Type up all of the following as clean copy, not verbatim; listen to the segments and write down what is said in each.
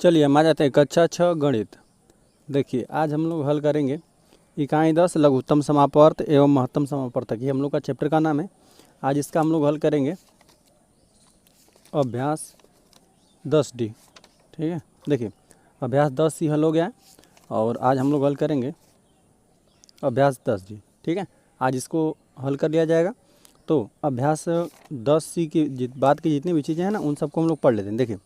चलिए हम आ जाते हैं कक्षा 6 गणित। देखिए आज हम लोग हल करेंगे इकाई 10 लघुत्तम समापवर्त एवं महत्तम समापवर्तक। ये हम लोग का चैप्टर का नाम है। आज इसका हम लोग हल करेंगे अभ्यास 10D। ठीक है, देखिए अभ्यास 10 ही हल हो गया है और आज हम लोग हल करेंगे अभ्यास 10D। ठीक है, आज इसको हल कर लिया जाएगा। तो अभ्यास 10C की बात की जितनी भी चीज़ें हैं ना उन सबको हम लोग पढ़ लेते हैं। देखिए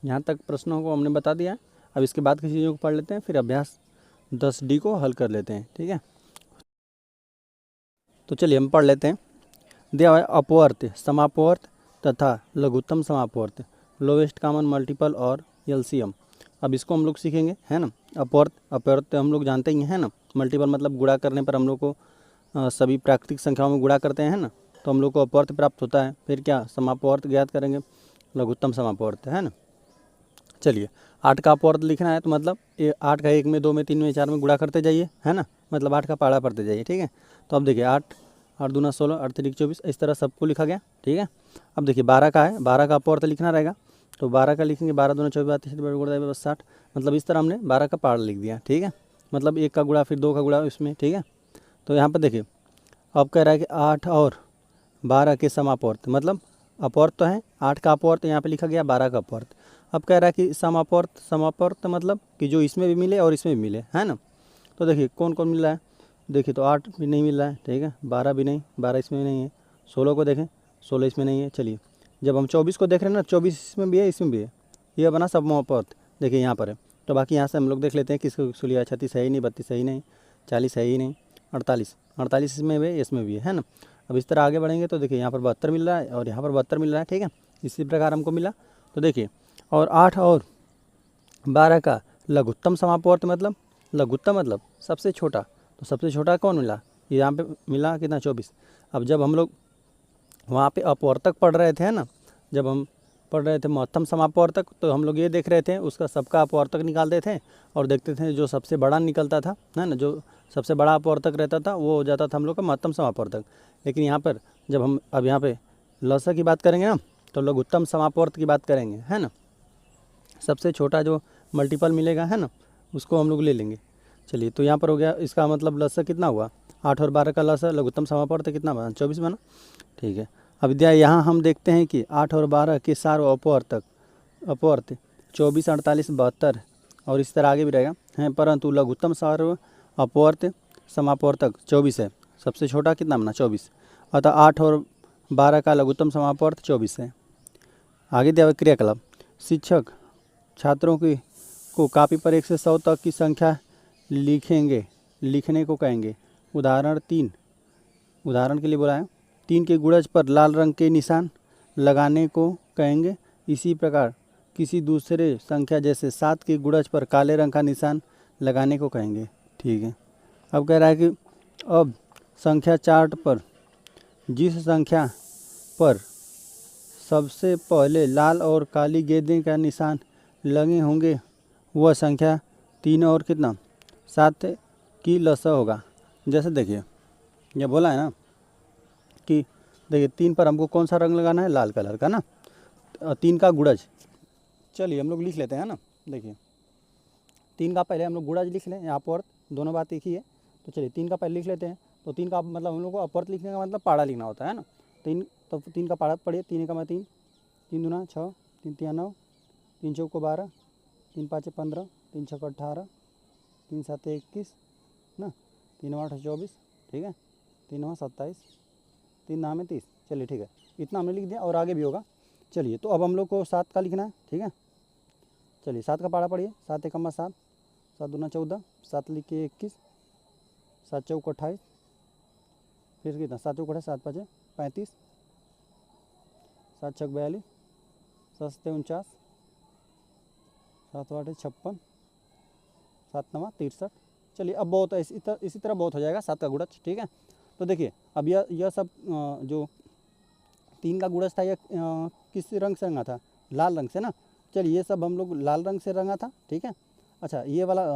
यहाँ तक प्रश्नों को हमने बता दिया है, अब इसके बाद की चीज़ों को पढ़ लेते हैं, फिर अभ्यास 10D को हल कर लेते हैं। ठीक है, तो चलिए हम पढ़ लेते हैं। दिया हुआ है अपवर्त, समापवर्त तथा लघुत्तम समापवर्त, लोवेस्ट कॉमन मल्टीपल और एलसीएम। अब इसको हम लोग सीखेंगे, है ना। अपवर्त अपवर्त हम लोग जानते ही हैं ना, मल्टीपल मतलब गुणा करने पर हम लोग को सभी प्राकृतिक संख्याओं में गुणा करते हैं ना, तो हम लोग को अपवर्त प्राप्त होता है। फिर क्या समापवर्त ज्ञात करेंगे, लघुत्तम समापवर्त, है ना। चलिए 8 का अपवर्त लिखना है तो मतलब ये 8 का 1 में 2 में 3 में 4 में गुणा करते जाइए, है ना, मतलब 8 का पहाड़ा पढ़ते जाइए। ठीक है, तो अब देखिए 8 8 दूना 16, 8 3 24, इस तरह सबको लिखा गया। ठीक है, अब देखिए 12 का है, 12 का अपवर्त लिखना रहेगा, तो 12 का लिखेंगे 12 दूना 24, 32 60, मतलब इस तरह हमने 12 का पहाड़ा लिख दिया। ठीक है, मतलब 1 का गुणा फिर 2 का गुणा इसमें। ठीक है, तो यहाँ पर देखिए अब कह रहा है कि 8 और 12 के समापवर्त, मतलब अपवर्त तो है 8 का अपवर्त यहाँ पे लिखा गया, 12 का अपवर्त। अब कह रहा है कि समापवर्त, समापवर्त मतलब कि जो इसमें भी मिले और इसमें भी मिले, है ना। तो देखिए कौन कौन मिल रहा है, देखिए तो 8 भी नहीं मिल रहा है। ठीक है, 12 भी नहीं, 12 इसमें भी नहीं है। 16 को देखें, 16 इसमें नहीं है। चलिए जब हम 24 को देख रहे हैं ना, 24 इसमें भी है इसमें भी है, ये बना समापवर्त। देखिए यहाँ पर है, तो बाकी यहाँ से हम लोग देख लेते हैं किसको सुलिया। 36 है ही नहीं, 32 है ही नहीं, 40 है ही नहीं, 48 48 इसमें भी है, इसमें भी है ना। अब इस तरह आगे बढ़ेंगे तो देखिए यहाँ पर 72 मिल रहा है और यहाँ पर 72 मिल रहा है। ठीक है, इसी प्रकार हमको मिला। तो देखिए और 8 और 12 का लघुत्तम समापवर्त, मतलब लघुत्तम मतलब सबसे छोटा, तो सबसे छोटा कौन मिला, यहाँ पे मिला कितना, 24। अब जब हम लोग वहाँ पे अपवर्तक पढ़ रहे थे ना, जब हम पढ़ रहे थे महत्तम समापवर्तक, तो हम लोग ये देख रहे थे उसका सबका अपवर्तक निकालते थे और देखते थे जो सबसे बड़ा निकलता था, है ना, जो सबसे बड़ा अपवर्तक रहता था वो हो जाता था हम लोग का महत्तम समापवर्तक। लेकिन यहाँ पर जब हम अब यहाँ पे लसा की बात करेंगे ना, तो लघुत्तम समापवर्त की बात करेंगे, है ना। सबसे छोटा जो मल्टीपल मिलेगा, है ना, उसको हम लोग ले लेंगे। चलिए तो यहाँ पर हो गया, इसका मतलब लसा कितना हुआ, 8 और 12 का लसा लघुत्तम समापवर्त कितना बना, 24 बना। ठीक है, अब विद्या यहाँ हम देखते हैं कि 8 और 12 के सारे अपवर्तक अपवर्त 24, 48, 72 और इस तरह आगे भी रहेगा हैं, परंतु लघुत्तम सार्व अपवर्त समापवर्तक 24 है। सबसे छोटा कितना बना, 24, अतः 8 और 12 का लघुत्तम समापवर्त 24 है। आगे दिया हुआ क्रियाकलाप, शिक्षक छात्रों की को कापी पर 1 से 100 तक की संख्या लिखने को कहेंगे। उदाहरण 3, उदाहरण के लिए बोला है 3 के गुणज पर लाल रंग के निशान लगाने को कहेंगे। इसी प्रकार किसी दूसरे संख्या जैसे 7 के गुणज पर काले रंग का निशान लगाने को कहेंगे। ठीक है, अब कह रहा है कि अब संख्या चार्ट पर जिस संख्या पर सबसे पहले लाल और काली गेंदें का निशान लगे होंगे वह संख्या 3 और कितना 7 की लसा होगा। जैसे देखिए ये बोला है ना कि देखिए 3 पर हमको कौन सा रंग लगाना है, लाल कलर का ना, 3 का गुणज। चलिए हम लोग लिख लेते हैं ना, देखिए 3 का पहले हम लोग गुणज लिख लें, यहाँ अपवर्त दोनों बात एक ही है। तो चलिए 3 का पहले लिख लेते हैं, तो 3 का मतलब हम लोग को अपवर्त लिखने का मतलब पहाड़ा लिखना होता है ना। 3 तो 3 का पहाड़ा पढ़िए, 3 का मैं 3, 3 दूना 6, 3 तिया 9, 3 चौको 12, 3 पाँच 15, 3 छक्का 18, 3 सात 21 ना, 3 8 24। ठीक है, 3 9 27, 3 नाम 30। चलिए ठीक है, इतना हमने लिख दिया और आगे भी होगा। चलिए तो अब हम लोग को 7 का लिखना है। ठीक है, चलिए 7 का पहाड़ा पढ़िए, 7 एकम 7, 7 दूना 14, 7 लिख के 21, 7 चौक 28, फिर कितना 7 चौक 28, 7 पाँच 35, 7 छक 42, 7 सत्ते 49, 7 आठ 56, 7 नवा 63। चलिए अब बहुत इसी तरह बहुत हो जाएगा 7 का गुणज। ठीक है, तो देखिए अब यह सब जो 3 का गुणज था यह किस रंग से रंगा था, लाल रंग से ना। चलिए ये सब हम लोग लाल रंग से रंगा था। ठीक है, अच्छा ये वाला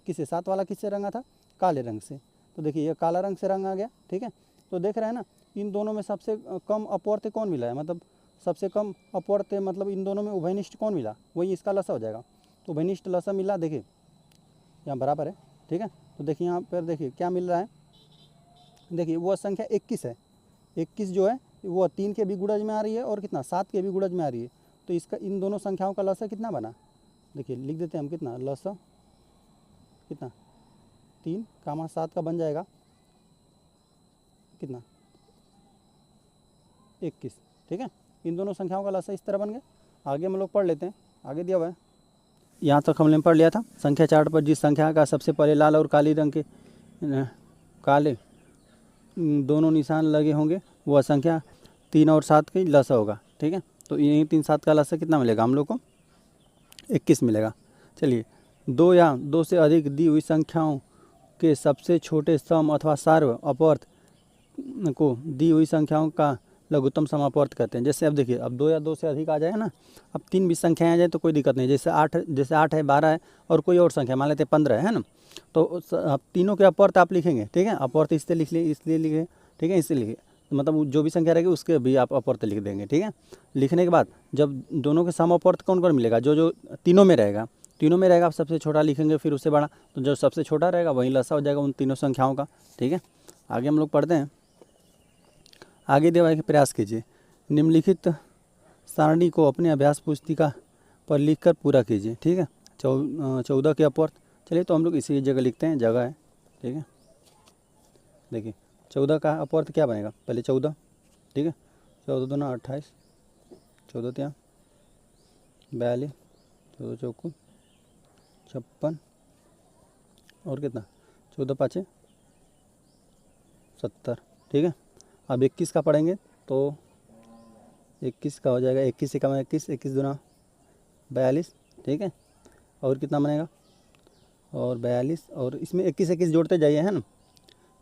किससे, 7 वाला किससे रंगा था, काले रंग से। तो देखिए ये काला रंग से रंगा गया। ठीक है, तो देख रहे हैं ना इन दोनों में सबसे कम अपवर्त कौन मिला है, मतलब सबसे कम अपवर्त मतलब इन दोनों में उभयनिष्ठ कौन मिला, वही इसका लसा हो जाएगा। तो वनिष्ठ लसा मिला, देखिए यहाँ बराबर है, ठीक है। तो देखिए यहाँ पर देखिए क्या मिल रहा है, देखिए वो संख्या 21 है, 21 जो है वो 3 के भी गुणज में आ रही है और कितना 7 के भी गुणज में आ रही है। तो इसका इन दोनों संख्याओं का लसा कितना बना, देखिए लिख देते हैं हम, कितना लसा कितना 3, 7 का बन जाएगा कितना 21, ठीक है। इन दोनों संख्याओं का लसा इस तरह बन गया। आगे हम लोग पढ़ लेते हैं, आगे दिया हुआ है, यहाँ तक हमने पढ़ लिया था। संख्या चार्ट पर जिस संख्या का सबसे पहले लाल और काली रंग के काले दोनों निशान लगे होंगे वह संख्या 3 और 7 की लसा होगा, ठीक है। तो यही 3 7 का लसा कितना मिलेगा हम लोग को, 21 मिलेगा। चलिए 2 या 2 से अधिक दी हुई संख्याओं के सबसे छोटे सम अथवा सार्व अपवर्त को दी हुई संख्याओं का लघुत्तम समापवर्त कहते हैं। जैसे अब देखिए, अब 2 या 2 से अधिक आ जाए ना, अब 3 भी संख्याएं आ जाए तो कोई दिक्कत नहीं। जैसे 8 है, 12 है और कोई और संख्या मान लेते हैं 15 है ना, तो अब तीनों के अपवर्त आप लिखेंगे, ठीक है। अपवर्त इससे लिख लिए, इसलिए लिखे, ठीक है, इससे लिखे, मतलब जो भी संख्या रहेगी उसके भी आप अपवर्त लिख देंगे, ठीक है। लिखने के बाद जब दोनों के सम अपवर्त कौन कौन मिलेगा, जो तीनों में रहेगा, आप सबसे छोटा लिखेंगे, फिर उससे बड़ा, तो जो सबसे छोटा रहेगा वही लसा हो जाएगा उन तीनों संख्याओं का, ठीक है। आगे हम लोग पढ़ते हैं, आगे देवा के प्रयास कीजिए। निम्नलिखित सारणी को अपने अभ्यास पुस्तिका पर लिखकर पूरा कीजिए, ठीक है। 14 के अपवर्त, चलिए तो हम लोग इसी जगह लिखते हैं, जगह है, ठीक है। देखिए 14 का अपवर्त क्या बनेगा, पहले 14, ठीक है, 14 दूना 28, 14 3 42, 14 चौको 56 और कितना 14 5 70, ठीक है। अब 21 का पढ़ेंगे तो 21 का हो जाएगा, 21 से कम 21, 21 दूना 42, ठीक है। और कितना बनेगा, और 42, और इसमें 21 जोड़ते जाइए, है ना,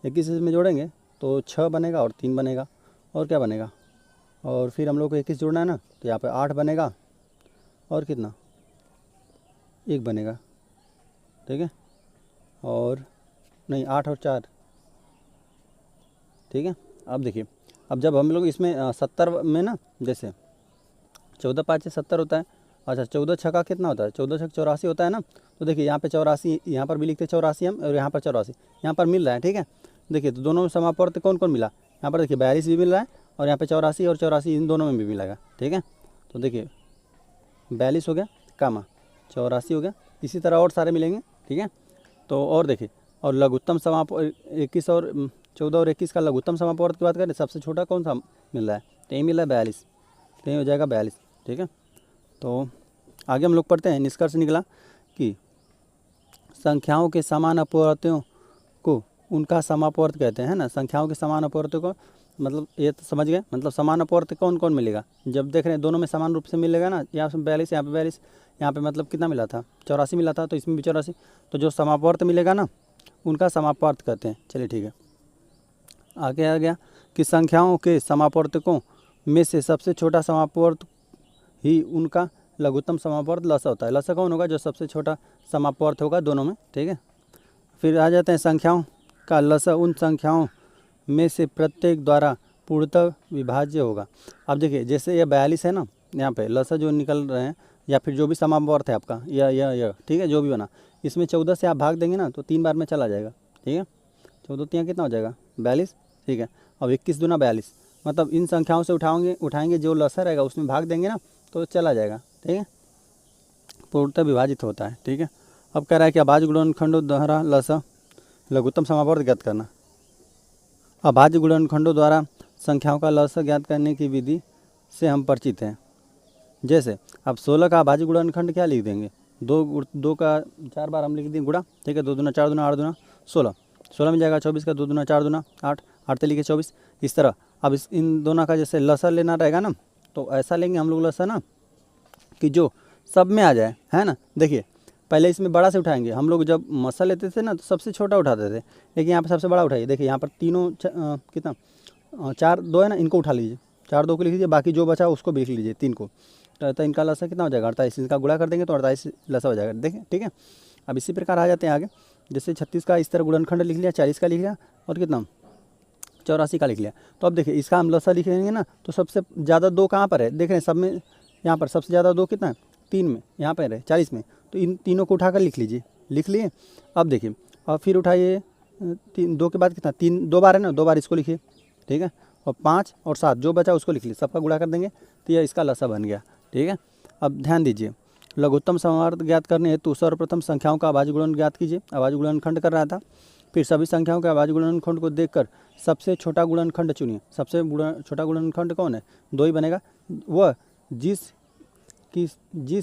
21 इसमें जोड़ेंगे तो 6 बनेगा और 3 बनेगा, और क्या बनेगा, और फिर हम लोग को 21 जोड़ना है ना, तो यहाँ पे 8 बनेगा और कितना 1 बनेगा, ठीक है, और नहीं 8 और 4, ठीक है। अब देखिए, अब जब हम लोग इसमें 70 में ना, जैसे 14 5 70 होता है, अच्छा 14 6 का कितना होता है, 14 6 84 होता है ना, तो देखिए यहाँ पे 84, यहाँ पर भी लिखते 84 हम, और यहाँ पर 84 यहाँ पर मिल रहा है, ठीक है। देखिए तो दोनों में समापवर्त कौन कौन मिला, यहाँ पर देखिए 42 भी मिल रहा है और यहाँ पे 84 और 84 इन दोनों में भी मिलेगा, ठीक है। तो देखिए 42 हो गया, कामा 84 हो गया, इसी तरह और सारे मिलेंगे, ठीक है। तो और देखिए, और लघुत्तम समाप 21 और 14 और 21 का लघुत्तम समापवर्त की बात करें, सबसे छोटा कौन सा मिल रहा है, तो ये मिल रहा है 42, तो ये हो जाएगा 42, ठीक है। तो आगे हम लोग पढ़ते हैं, निष्कर्ष निकला कि संख्याओं के समान अपवर्त्यों को उनका समापवर्त कहते हैं ना। संख्याओं के समान अपवर्त्यों को मतलब ये तो समझ गए, मतलब समान अपवर्त कौन कौन मिलेगा, जब देख रहे हैं दोनों में समान रूप से मिलेगा ना, यहाँ पे 42, यहाँ पे 42, यहाँ पे मतलब कितना मिला था 84 मिला था, तो इसमें भी 84, तो जो समापवर्त मिलेगा ना उनका समापवर्त कहते हैं। चलिए ठीक है, आगे आ गया कि संख्याओं के समापवर्तकों में से सबसे छोटा समापवर्त ही उनका लघुत्तम समापवर्त लसा होता है। लसा कौन होगा, जो सबसे छोटा समापवर्त होगा दोनों में, ठीक है। फिर आ जाते हैं संख्याओं का लसा उन संख्याओं में से प्रत्येक द्वारा पूर्णतः विभाज्य होगा। अब देखिए जैसे ये 42 है ना, यहाँ पे लसा जो निकल रहे हैं, या फिर जो भी समापवर्त है आपका यह ठीक है, जो भी बना, इसमें 14 से आप भाग देंगे ना तो 3 बार में चला जाएगा, ठीक है। 14 3 कितना हो जाएगा 42, ठीक है। अब 21 दूना 42, मतलब इन संख्याओं से उठाएंगे जो लसा रहेगा उसमें भाग देंगे ना तो चला जाएगा, ठीक है, पूर्णतः विभाजित होता है, ठीक है। अब कह रहा है कि अभाज्य गुणनखंडों द्वारा लसा लघुत्तम समापवर्त ज्ञात करना। अभाज्य गुणनखंडों द्वारा संख्याओं का लसा ज्ञात करने की विधि से हम परिचित हैं। जैसे अब 16 का अभाज्य गुणनखंड क्या लिख देंगे, 2 का 4 बार हम लिख देंगे गुणा, ठीक है, 2 दूना 4 दूना 8 दूना 16, 16 मिल जाएगा। 24 का 2 दूना 4 दूना 8, 8 से लिखे 24, इस तरह। अब इन दोनों का जैसे लसा लेना रहेगा ना, तो ऐसा लेंगे हम लोग लसा ना कि जो सब में आ जाए, है ना। देखिए पहले इसमें बड़ा से उठाएंगे, हम लोग जब मसा लेते थे ना तो सबसे छोटा उठाते थे, लेकिन यहाँ पर सबसे बड़ा उठाइए। देखिए यहाँ पर तीनों कितना 4 2 है ना, इनको उठा लीजिए, 4 2 को लिख लीजिए, बाकी जो बचा उसको भी लिख लीजिए 3 को, तो इनका लसा कितना हो जाएगा 48, इनका गुणा कर देंगे तो 48 लसा हो जाएगा, देखिए, ठीक है। अब इसी प्रकार आ जाते हैं आगे, जैसे 36 का इस तरह गुणनखंड लिख लिया, 40 का लिख लिया और कितना 84 का लिख लिया। तो अब देखिए इसका हम लसा लिखेंगे ना तो सबसे ज़्यादा 2 कहाँ पर है, देख रहे हैं सब में, यहाँ पर सबसे ज़्यादा 2 कितना है 3 में, यहाँ पर है 40 में, तो इन तीनों को उठाकर लिख लीजिए। लिख लिए। अब देखिए, अब फिर उठाइए 2 के बाद कितना 3, 2 बार है ना, 2 बार इसको लिखिए, ठीक है। और 5 और 7 जो बचा उसको लिख लीजिए, सबका गुणा कर देंगे तो यह इसका लसा बन गया, ठीक है। अब ध्यान दीजिए, लघुत्तम समावर्त ज्ञात करने हेतु सर्वप्रथम संख्याओं का अभाज्य गुणन ज्ञात कीजिए। अभाज्य गुणनखंड कर रहा था, फिर सभी संख्याओं के अभाज्य गुणनखंड को देखकर सबसे छोटा गुणनखंड चुनिए। सबसे छोटा गुणनखंड कौन है? 2 ही बनेगा। वह जिस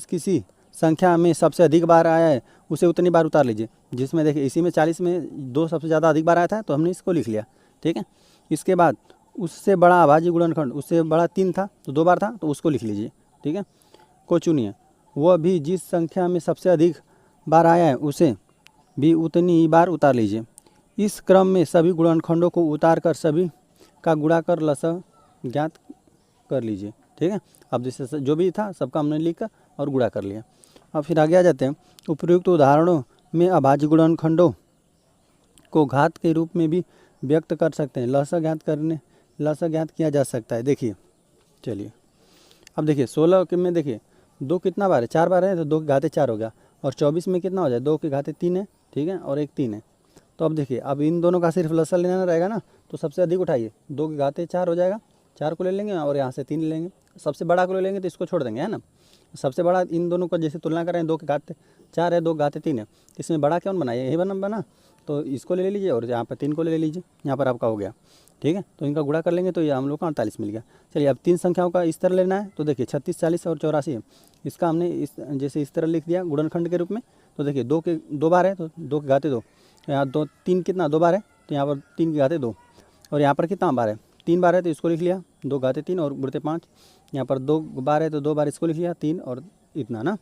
किसी संख्या में सबसे अधिक बार आया है उसे उतनी बार उतार लीजिए। जिसमें देखिए इसी में 40 में 2 सबसे ज़्यादा अधिक बार आया था तो हमने इसको लिख लिया, ठीक है। इसके बाद उससे बड़ा अभाज्य गुणनखंड, उससे बड़ा 3 था तो 2 बार था तो उसको लिख लीजिए, ठीक है, को चुनिए। वह भी जिस संख्या में सबसे अधिक बार आया है उसे भी उतनी ही बार उतार लीजिए। इस क्रम में सभी गुणनखंडों को उतार कर सभी का गुणा कर लसा ज्ञात कर लीजिए, ठीक है। अब जैसे जो भी था सबका हमने लिख कर और गुणा कर लिया। अब फिर आगे आ जाते हैं। उपयुक्त उदाहरणों में अभाज्य गुणनखंडों को घात के रूप में भी व्यक्त कर सकते हैं। लसा ज्ञात किया जा सकता है। देखिए, चलिए अब देखिए 16 के में देखिए 2 कितना बार है? 4 बार है, तो 2 के घाते 4 हो गया। और 24 में कितना हो जाए? 2 के घाते 3 है, ठीक है, और एक 3 है। तो अब देखिए, अब इन दोनों का सिर्फ लसा लेना रहेगा ना, तो सबसे अधिक उठाइए, 2 के घाते 4 हो जाएगा, 4 को ले लेंगे और यहाँ से 3 ले लेंगे। सबसे बड़ा को ले लेंगे तो इसको छोड़ देंगे, है ना। सबसे बड़ा इन दोनों को जैसे तुलना करें, 2 के घाते 4 है, 2 के घाते 3 है, इसमें बड़ा कौन बना? यही बना, तो इसको ले लीजिए और यहाँ पर 3 को ले लीजिए, यहाँ पर आपका हो गया, ठीक है। तो इनका गुणा कर लेंगे तो ये हम लोग को 48 मिल गया। चलिए अब 3 संख्याओं का इस तरह लेना है, तो देखिए 36, 40 और 84 है। इसका हमने जैसे इस तरह लिख दिया गुणनखंड के रूप में। तो देखिए 2 बार है तो 2 के घाते 2, यहाँ 3 कितना 2 बार है तो यहाँ पर 3 के घाते 2, और यहाँ पर कितना बार है? 3 बार है तो इसको लिख लिया, 2 घाते 3 और गुणते 5। यहाँ पर 2 बार है तो 2 बार इसको लिख लिया, 3 और इतना ना।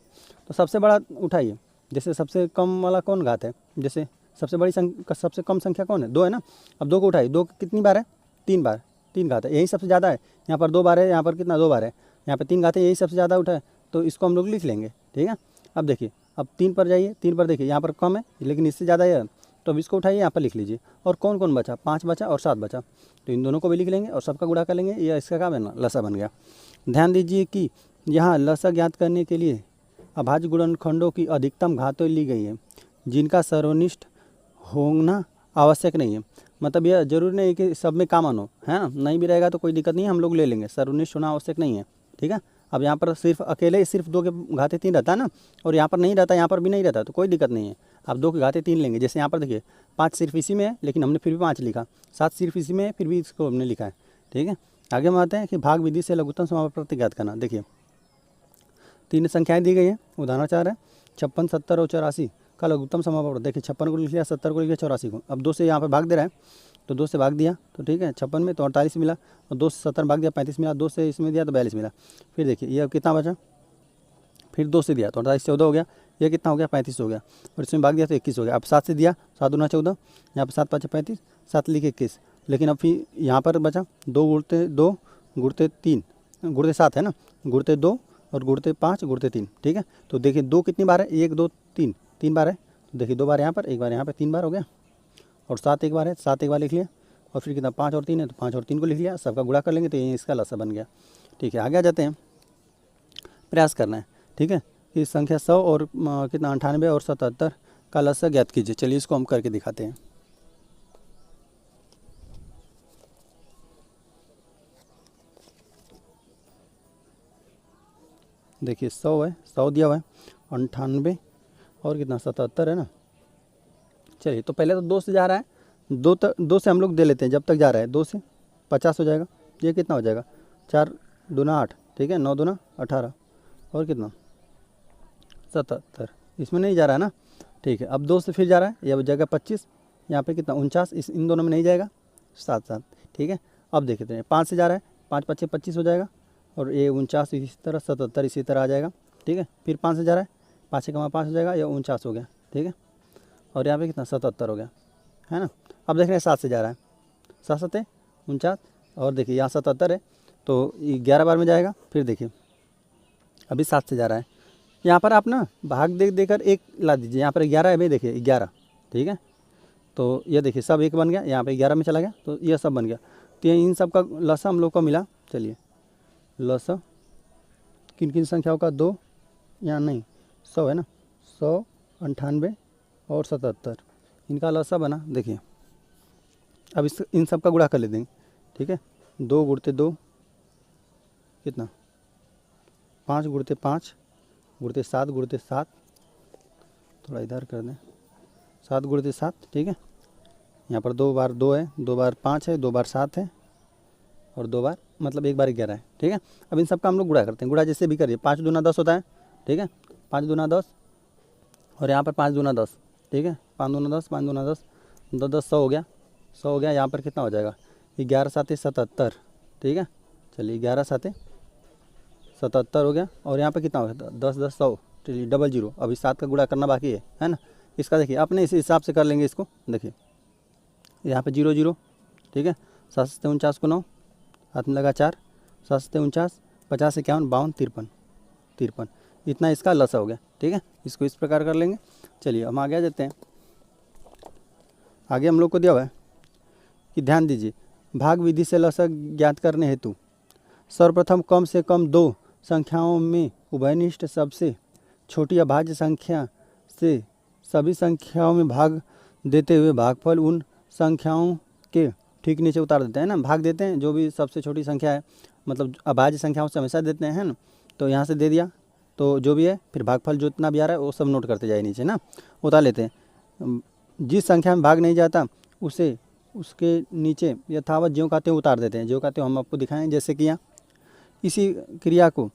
तो सबसे बड़ा उठाइए, जैसे सबसे कम वाला कौन घात है? जैसे सबसे बड़ी सबसे कम संख्या कौन है? 2 है ना। अब 2 को उठाइए, 2 कितनी बार है? 3 बार, 3 घात है, यही सबसे ज़्यादा है। यहाँ पर 2 बार है, यहाँ पर कितना 2 बार है, यहाँ पर 3 घात है, यही सबसे ज़्यादा उठाए तो इसको हम लोग लिख लेंगे, ठीक है। अब देखिए, अब 3 पर जाइए, 3 पर देखिए यहाँ पर कम है लेकिन इससे ज़्यादा है, तो अब इसको उठाइए, यहाँ पर लिख लीजिए। और कौन कौन बचा? 5 बचा और 7 बचा, तो इन दोनों को भी लिख लेंगे और सबका गुणा कर लेंगे, यह इसका क्या बना? लसा बन गया। ध्यान दीजिए कि यहाँ लसा ज्ञात करने के लिए अभाज्य गुणनखंडों की अधिकतम घातें ली गई है, जिनका सर्वनिष्ठ होना आवश्यक नहीं है। मतलब यह जरूरी नहीं है कि सब में कॉमन हो, है ना। नहीं भी रहेगा तो कोई दिक्कत नहीं है, हम लोग ले लेंगे, सर्वनिष्ठ होना आवश्यक नहीं है, ठीक है। अब यहाँ पर सिर्फ अकेले सिर्फ 2 के घाते 3 रहता है ना, और यहाँ पर नहीं रहता, यहाँ पर भी नहीं रहता, तो कोई दिक्कत नहीं है। आप 2 के घाते 3 लेंगे। जैसे यहाँ पर देखिए 5 सिर्फ इसी में है लेकिन हमने फिर भी 5 लिखा, 7 सिर्फ इसी में है फिर भी इसको हमने लिखा है, ठीक है। आगे हम आते हैं कि भाग विधि से लघुत्तम समापवर्ती ज्ञात करना। देखिए 3 संख्याएँ दी गई है, उदाहरण 4 है 56, 70 और 84 का लघुत्तम समापवर्त। देखिए 56 को लिख लिया, 70 को लिख लिया, 84 को। अब 2 से यहाँ पर भाग दे रहा है तो 2 से भाग दिया तो ठीक है, 56 में तो 48 मिला, और 2 से 70 भाग दिया 35 मिला, 2 से इसमें दिया तो 42 मिला। फिर देखिए ये अब कितना बचा? फिर 2 से दिया तो 48 14 हो गया, ये कितना हो गया? 35 हो गया, और इसमें भाग दिया तो 21 हो गया। अब 7 से दिया, 7 दूना 14, यहाँ पर 7 5 35, 7 लिखे 21। लेकिन अब फिर यहाँ पर बचा 2 गुणते 3 गुणते 7 है ना, गुणते 2 और गुणते 5 गुणते 3, ठीक है। तो देखिए 2 कितनी बार है? 1 2 3, 3 बार है, तो देखिए 2 बार यहाँ पर, 1 बार यहाँ पर, 3 बार हो गया। और 7 एक बार है, 7 एक बार लिख लिया, और फिर कितना 5 और 3 है तो 5 और 3 को लिख लिया, सबका गुणा कर लेंगे तो ये इसका लसा बन गया, ठीक है। आगे आ जाते हैं, प्रयास करना है, ठीक है, कि संख्या 100 और कितना 98 और 77 का लसा ज्ञात कीजिए। चलिए इसको हम करके दिखाते हैं। देखिए 100 है, 100 दिया हुआ है, 98 और कितना 77 है ना। चलिए तो पहले तो 2 से जा रहा है, 2 से हम लोग दे लेते हैं जब तक जा रहा है। 2 से 50 हो जाएगा, ये कितना हो जाएगा? 4 दूना 8, ठीक है, 9 दूना 18 और कितना 77, इसमें नहीं जा रहा है ना, ठीक है। अब 2 से फिर जा रहा है, यह हो जाएगा 25, यहाँ पे कितना 49, इन दोनों में नहीं जाएगा, 7 7, ठीक है। अब देखते हैं 5 से जा रहा है, 5 5 25 हो जाएगा, और ये 49 इसी तरह, 77 इसी तरह आ जाएगा, ठीक है। फिर 5 से जा रहा है, 5 से कमा 5 हो जाएगा, यह 49 हो गया, ठीक है। और यहाँ पे कितना 77 हो गया, है ना। अब देख रहे हैं 7 से जा रहा है, 7 7 49, और देखिए यहाँ 77 है तो 11 बार में जाएगा। फिर देखिए अभी 7 से जा रहा है, यहाँ पर आप ना भाग देकर 1 ला दीजिए, यहाँ पर 11 है भाई, देखिए 11, ठीक है। तो ये देखिए सब 1 बन गया, यहाँ पे 11 में चला गया तो ये सब बन गया। तो इन सब का लसा हम लोग को मिला। चलिए लसा किन किन संख्याओं का? 2 या नहीं 100 है ना, 100, 98 और 77, इनका लसा बना। देखिए अब इन सब का गुणा कर लेते हैं, ठीक है। 2 गुणते 2 कितना, 5 गुणते 5 गुणते 7 गुणते 7, थोड़ा इधर कर दें, 7 गुणते 7, ठीक है। यहाँ पर 2 बार 2 है, 2 बार 5 है, 2 बार 7 है और 2 बार मतलब 1 बार 11 है, ठीक है। अब इन सब का हम लोग गुणा करते हैं, गुणा जैसे भी करिए, 5 दूना 10 होता है, ठीक है। 5 दूना 10 और यहाँ पर 5 दूना 10, ठीक है। 5 दूना 10, 5 दूना 10, 10 10 100 हो गया, 100 हो गया। यहाँ पर कितना हो जाएगा, 11 7 77, ठीक है। चलिए 11 7 77 हो गया। और यहाँ पर कितना हो गया, 10 10 100, चलिए 00। अभी 7 का गुणा करना बाकी है ना। इसका देखिए अपने इस हिसाब से कर लेंगे इसको। देखिए यहाँ पे 0 0, ठीक है। 7 7 49 को 9, हाथ में लगा 4, 7 7 49, 50 51 52 53 53, इतना इसका लसा हो गया, ठीक है। इसको इस प्रकार कर लेंगे। चलिए हम आगे आ जाते हैं। आगे हम लोग को दिया हुआ है कि ध्यान दीजिए, भाग विधि से लसा ज्ञात करने हेतु सर्वप्रथम कम से कम 2 संख्याओं में उभयनिष्ठ सबसे छोटी अभाज्य संख्या से सभी संख्याओं में भाग देते हुए भागफल उन संख्याओं के ठीक नीचे उतार देते हैं ना। भाग देते हैं जो भी सबसे छोटी संख्या है, मतलब अभाज्य संख्याओं से हमेशा देते हैं ना। तो यहाँ से दे दिया तो जो भी है, फिर भागफल जितना भी आ रहा है वो सब नोट करते जाए नीचे ना, उतार लेते हैं। जिस संख्या में भाग नहीं जाता उसे उसके नीचे यथावत ज्यों का त्यों उतार देते हैं। ज्यों का त्यों हम आपको दिखाएं, जैसे कि यहाँ इसी क्रिया को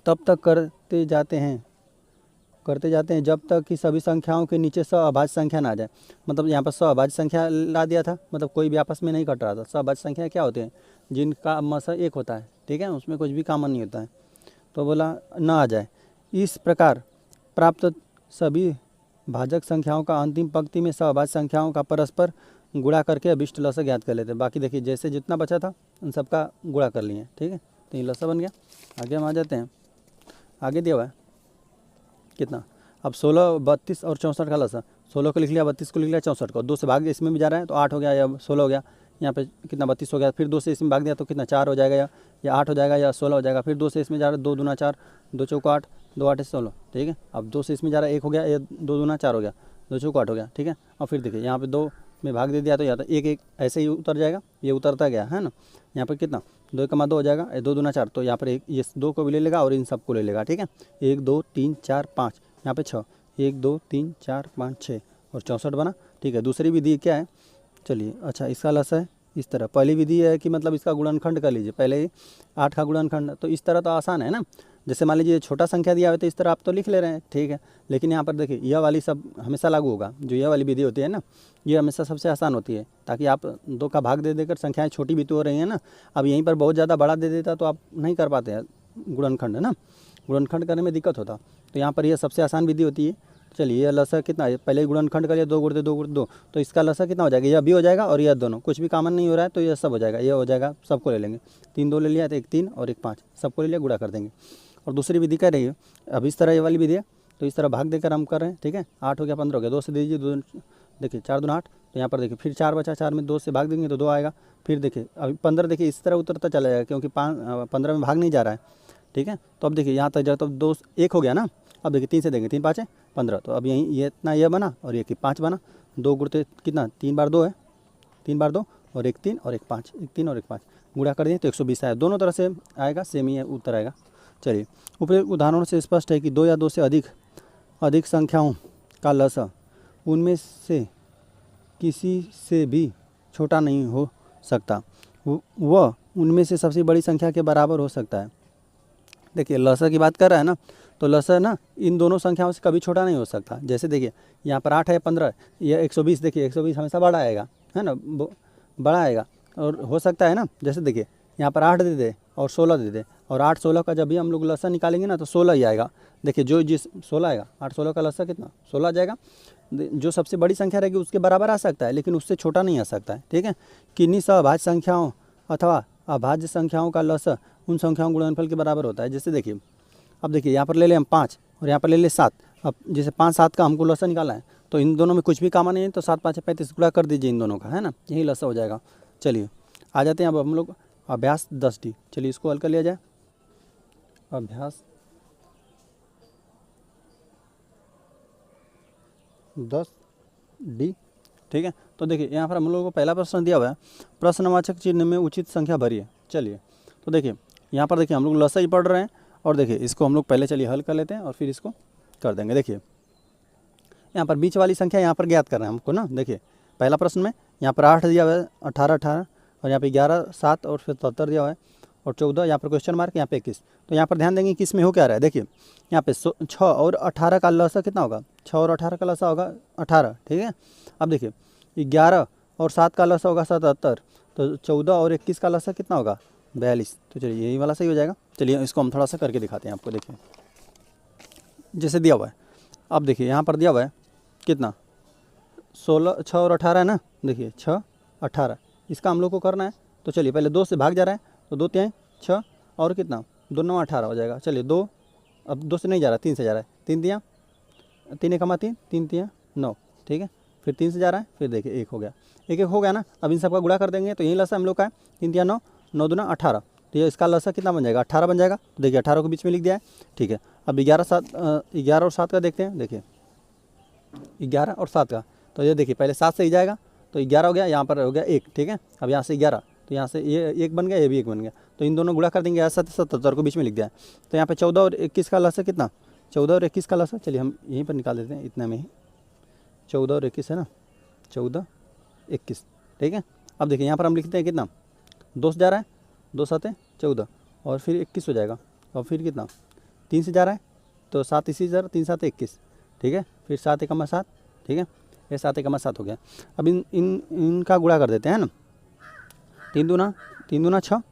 तब तक करते जाते हैं जब तक कि सभी संख्याओं के नीचे अभाज्य संख्या ना आ जाए। मतलब यहाँ पर अभाज्य संख्या ला दिया था, मतलब कोई भी आपस में नहीं कट रहा था। अभाज्य संख्या क्या होते हैं, जिनका मसा 1 होता है, ठीक है, उसमें कुछ भी कॉमन नहीं होता है। तो बोला ना आ जाए। इस प्रकार प्राप्त सभी भाजक संख्याओं का अंतिम पंक्ति में अभाज्य संख्याओं का परस्पर गुणा करके अभिष्ट लसा ज्ञात कर लेते हैं। बाकी देखिए जैसे जितना बचा था उन सबका गुणा कर लिए, ठीक है। तो ये लसा बन गया। आगे हम आ जाते हैं। आगे दिया हुआ है कितना, अब 16 32 और 64 का लसा। 16 को लिख लिया, 32 को लिख लिया, 64 को 2 से भाग इसमें भी जा रहा है तो 8 हो गया या 16 हो गया। यहाँ पे कितना 32 हो गया, फिर 2 से इसमें भाग दिया तो कितना 4 हो जाएगा या 8 हो जाएगा या 16 हो जाएगा। फिर 2 से इसमें जा रहा है, 2 दूना 4, 2 चौका 8, 2 8 16, ठीक है। अब 2 से इसमें जा रहा है 1 हो गया, या 2 दूना 4 हो गया, 2 चौका 8 हो गया, ठीक है। और फिर देखिए यहाँ पे 2 में भाग दे दिया तो यहाँ तो 1 1 ऐसे ही उतर जाएगा, ये उतरता गया है ना। यहाँ पर कितना 2 कमा 2 हो जाएगा, 2 दूना 4, तो यहाँ पर ये 2 को भी ले लेगा और इन सबको ले लेगा, ठीक है। 1 2 3 4 5, यहाँ पे 6, 1 2 3 4 5 6 और 64 बना, ठीक है। दूसरी विधि क्या है, चलिए अच्छा इसका लसा है इस तरह। पहली विधि है कि मतलब इसका गुणनखंड कर लीजिए, पहले 8 का गुणनखंड, तो इस तरह तो आसान है ना। जैसे मान लीजिए छोटा संख्या दिया हुआ है तो इस तरह आप तो लिख ले रहे हैं, ठीक है। लेकिन यहाँ पर देखिए यह वाली सब हमेशा लागू होगा, जो यह वाली विधि होती है ना, ये हमेशा सबसे आसान होती है, ताकि आप 2 का भाग दे देकर संख्याएँ छोटी भी तो हो रही हैं ना। अब यहीं पर बहुत ज़्यादा बड़ा दे देता तो आप नहीं कर पाते हैं गुणनखंड, है ना, गुणनखंड करने में दिक्कत होता। तो यहाँ पर यह सबसे आसान विधि होती है। चलिए यह लसा कितना है, पहले गुणनखंड करिए, 2 गुणते 2 गुणते 2, तो इसका लसा कितना हो जाएगा, यह भी हो जाएगा और यह दोनों कुछ भी कॉमन नहीं हो रहा है तो यह सब हो जाएगा, यह हो जाएगा, सबको ले लेंगे। 3 2 ले लिया तो 1 3 और 1 5, सबको ले लिया, गुणा कर देंगे। और दूसरी विधि कह रही है अब इस तरह ये वाली विधि है, तो इस तरह भाग देकर हम कर रहे हैं, ठीक है। 8 हो गया, 15 हो गया, 2 से दीजिए, 2 देखिए 4 2 8, तो यहाँ पर देखिए फिर 4 बचा, 4 में 2 से भाग देंगे तो 2 आएगा। फिर देखिए अभी 15 देखिए इस तरह उतरता चला जाएगा, क्योंकि 15 में भाग नहीं जा रहा है, ठीक है। तो अब देखिए यहाँ तक जब 2 1 हो गया ना, अब देखिए 3 से देंगे, 3 5 है 15, तो अब यहीं ये इतना यह बना और ये 5 बना। 2 गुणते कितना, 3 बार 2 है, 3 बार 2 और 1 3 और 1 5, 1 3 और 1 5 गुणा कर दिए तो 120 आया। दोनों तरह से आएगा, सेम ही है उत्तर आएगा। चलिए उपरोक्त उदाहरणों से स्पष्ट है कि 2 या 2 से अधिक संख्याओं का लसा उनमें से किसी से भी छोटा नहीं हो सकता, वह उनमें से सबसे बड़ी संख्या के बराबर हो सकता है। देखिए लसा की बात कर रहा है ना, तो लसा ना इन दोनों संख्याओं से कभी छोटा नहीं हो सकता। जैसे देखिए यहाँ पर 8 है, 15, यह 120, देखिए 120 हमेशा बड़ा आएगा, है ना, बड़ा आएगा। और हो सकता है ना, जैसे देखिए यहाँ पर 8 दे दे और 16 दे दे, और 8 16 का जब भी हम लोग लसा निकालेंगे ना तो 16 ही आएगा। देखिए जो जिस 16 आएगा, 8 16 का लसा कितना 16 आ जाएगा। जो सबसे बड़ी संख्या रहेगी उसके बराबर आ सकता है, लेकिन उससे छोटा नहीं आ सकता है, ठीक है। किन्हीं अभाज्य संख्याओं अथवा अभाज्य संख्याओं का लसा उन संख्याओं गुणनफल के बराबर होता है। जैसे देखिए अब देखिए यहाँ पर ले लें हम 5 और यहाँ पर ले लें 7। अब जैसे 5 7 का हमको लसा निकाला है, तो इन दोनों में कुछ भी कॉमन नहीं है, तो 7 5 35 गुणा कर दीजिए इन दोनों का, है ना, यही लसा हो जाएगा। चलिए आ जाते हैं अब हम लोग अभ्यास 10D। चलिए इसको हल कर लिया जाए। अभ्यास 10 डी। ठीक है, तो देखिए यहाँ पर हम लोगों को पहला प्रश्न दिया हुआ है, प्रश्नवाचक चिन्ह में उचित संख्या भरिए। चलिए तो देखिए यहाँ पर देखिए हम लोग लसा ही पढ़ रहे हैं, और देखिए इसको हम लोग पहले चलिए हल कर लेते हैं और फिर इसको कर देंगे। देखिए यहाँ पर बीच वाली संख्या यहाँ पर ज्ञात करना है हमको ना। देखिए पहला प्रश्न में यहाँ पर 8 दिया हुआ है, 18 और यहाँ पे 11 7 और फिर 77 दिया हुआ है, और 14 यहाँ पर क्वेश्चन मार्क, यहाँ पे 21। तो यहाँ पर ध्यान देंगे कि इसमें हो क्या रहा है। देखिए यहाँ पे 6 और 18 का लसा कितना होगा, 6 और 18 का लसा होगा 18। ठीक है, अब देखिए 11 और 7 का लसा होगा 77, तो 14 और 21 का लसा कितना होगा 42। तो चलिए यही वाला सही हो जाएगा। चलिए इसको हम थोड़ा सा करके दिखाते हैं आपको। देखिए जैसे दिया हुआ है, अब देखिए यहाँ पर दिया हुआ है कितना 16, 6 और 18 है ना। देखिए 6 18, इसका हम लोग को करना है। तो चलिए पहले 2 से भाग जा रहा है, तो 2 तिहाई 6 और कितना 2 9 18 हो जाएगा। चलिए 2, अब 2 से नहीं जा रहा है, 3 से जा रहा है, 3 तिया 3 एकमा 3, 3 तिया 9। ठीक है, फिर 3 से जा रहा है, फिर देखिए 1 हो गया, 1 1 हो गया ना। अब इन सबका गुणा कर देंगे तो यही लसा हम लोग का है, 3 तिया 9, 9 दूना 18। तो ये इसका लसा कितना बन जाएगा 18 बन जाएगा। तो देखिए 18 को बीच में लिख दिया है। ठीक है, अब 11 और 7 का देखते हैं। देखिए 11 और 7 का, तो ये देखिए पहले 7 से ही जाएगा, तो 11 हो गया, यहाँ पर हो गया 1। ठीक है, अब यहाँ से 11, तो यहाँ से ये 1 बन गया, ये भी 1 बन गया, तो इन दोनों गुणा कर देंगे, 77 को बीच में लिख दिया है। तो यहाँ पे 14 और 21 का लसा कितना, 14 और 21 का लसा, चलिए हम यहीं पर निकाल देते हैं, इतना में ही 14 और 21 है ना, 14 21। ठीक है, अब देखिए यहाँ पर हम लिखते हैं कितना 2 से जा रहा है, 2 7 14 और फिर 21 हो जाएगा, और फिर कितना 3 से जा रहा है, तो 7 इसी जरा 3 7 21। ठीक है, फिर 7 एकमा 7। ठीक है, ये 7 एकमा 7 हो गया। अब इनका गुणा कर देते हैं ना, 3 दूना 6,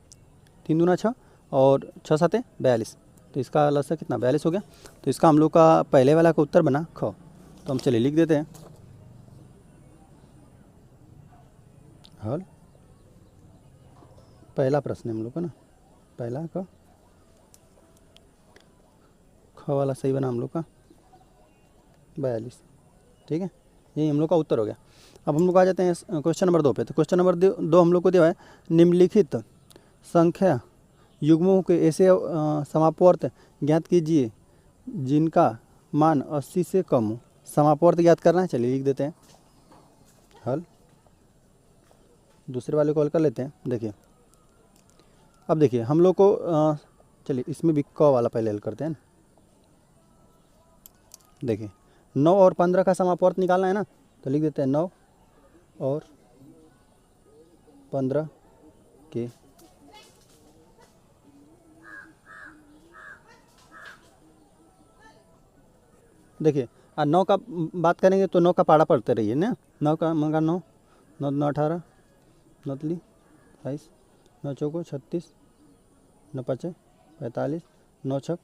3 दूना 6 और 6 7 42। तो इसका लसा कितना 42 हो गया। तो इसका हम लोग का पहले वाला का उत्तर बना ख। तो हम चलिए लिख देते हैं हल। पहला प्रश्न हम लोग का ना, पहला का ख वाला सही बना हम लोग का 42। ठीक है, यही हम लोग का उत्तर हो गया। अब हम लोग आ जाते हैं क्वेश्चन नंबर 2 पे। तो क्वेश्चन नंबर 2 हम लोग को दिया है, निम्नलिखित संख्या युग्मों के ऐसे समापवर्त ज्ञात कीजिए जिनका मान 80 से कम हो। समापवर्त ज्ञात करना है, चलिए लिख देते हैं हल। दूसरे वाले को हल कर लेते हैं। देखिए अब देखिए हम लोग को चलिए इसमें भी क वाला पहले हल करते हैं ना। देखिए 9 और 15 का समापवर्त निकालना है ना, तो लिख देते हैं 9 और 15 के देखिए 9 का बात करेंगे तो 9 का पाड़ा पढ़ते रहिए ना। 9 का मंगा 9 9 9 18, 9 3 22, 9 चौको 36, 9 5 45, 9 6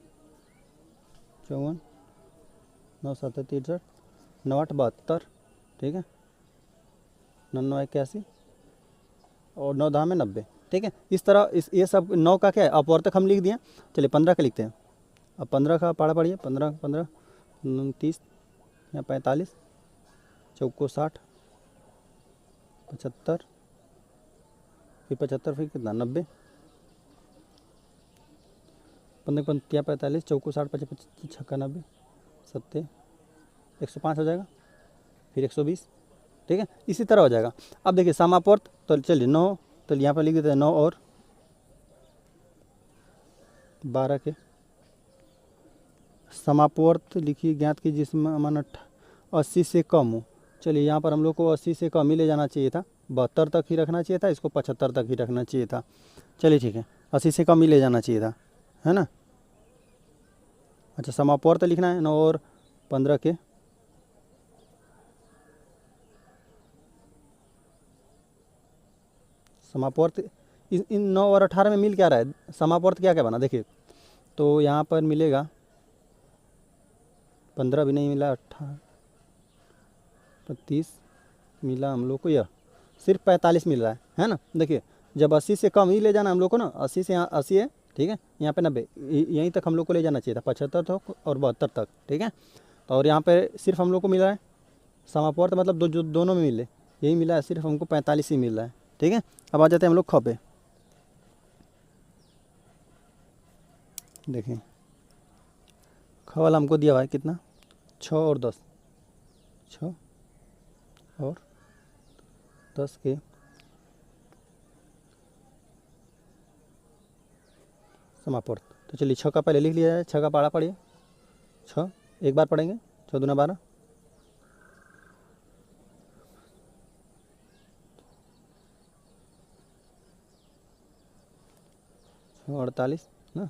54, 9 7 63, 9 8 72। ठीक है, 9 9 81 और 9 10 में 90। ठीक है, इस तरह ये सब 9 का क्या है अपवर्तक हम लिख दिए। चलिए 15 का लिखते हैं। अब 15 का पाड़ा पढ़िए, 15 15 30 या 45, चौको 60, 75, फिर 75, फिर कितना 90, 15 पंतिया 45, चौको 60, 55 छक्का 90, 70 105 हो जाएगा, फिर 120। ठीक है, इसी तरह हो जाएगा। अब देखिए समापवर्त, तो चलिए 9, तो यहाँ पर लिख देते हैं 9 और 12 के समापवर्त लिखिए ज्ञात की जिसमें मान 80 से कम हो। चलिए यहाँ पर हम लोग को 80 से कम ही ले जाना चाहिए था, 72 तक ही रखना चाहिए था, इसको 75 तक ही रखना चाहिए था। चलिए ठीक है, 80 से कम ही ले जाना चाहिए था, है ना। अच्छा समापवर्त लिखना है 9 और 15 के समापवर्त। इन 9 और 18 में मिल क्या रहा है, समापवर्त क्या क्या बना देखिए। तो यहाँ पर मिलेगा 15 भी नहीं मिला, 18 30 मिला हम लोग को, यह सिर्फ 45 मिल रहा है ना। देखिए जब 80 से कम ही ले जाना हम लोग को ना, 80 से यहाँ 80 है। ठीक है, यहाँ पे 90, यहीं तक हम लोग को ले जाना चाहिए था, 75 तक और 72 तक। ठीक है, तो और यहाँ पे सिर्फ हम लोग को मिला है समापवर्त, मतलब जो दोनों में मिले यही मिला है, सिर्फ हमको 45 ही मिल रहा है। ठीक है, अब आ जाते हैं हम लोग ख पे। देखिए ख वाला हमको दिया हुआ है कितना 6 और 10, 6 और 10 के समापवर्त। तो चलिए 6 का पहले लिख लिया जाए, 6 का पारा पढ़िए। 6 एक बार पढ़ेंगे, 6 दूना 12, 48 ना,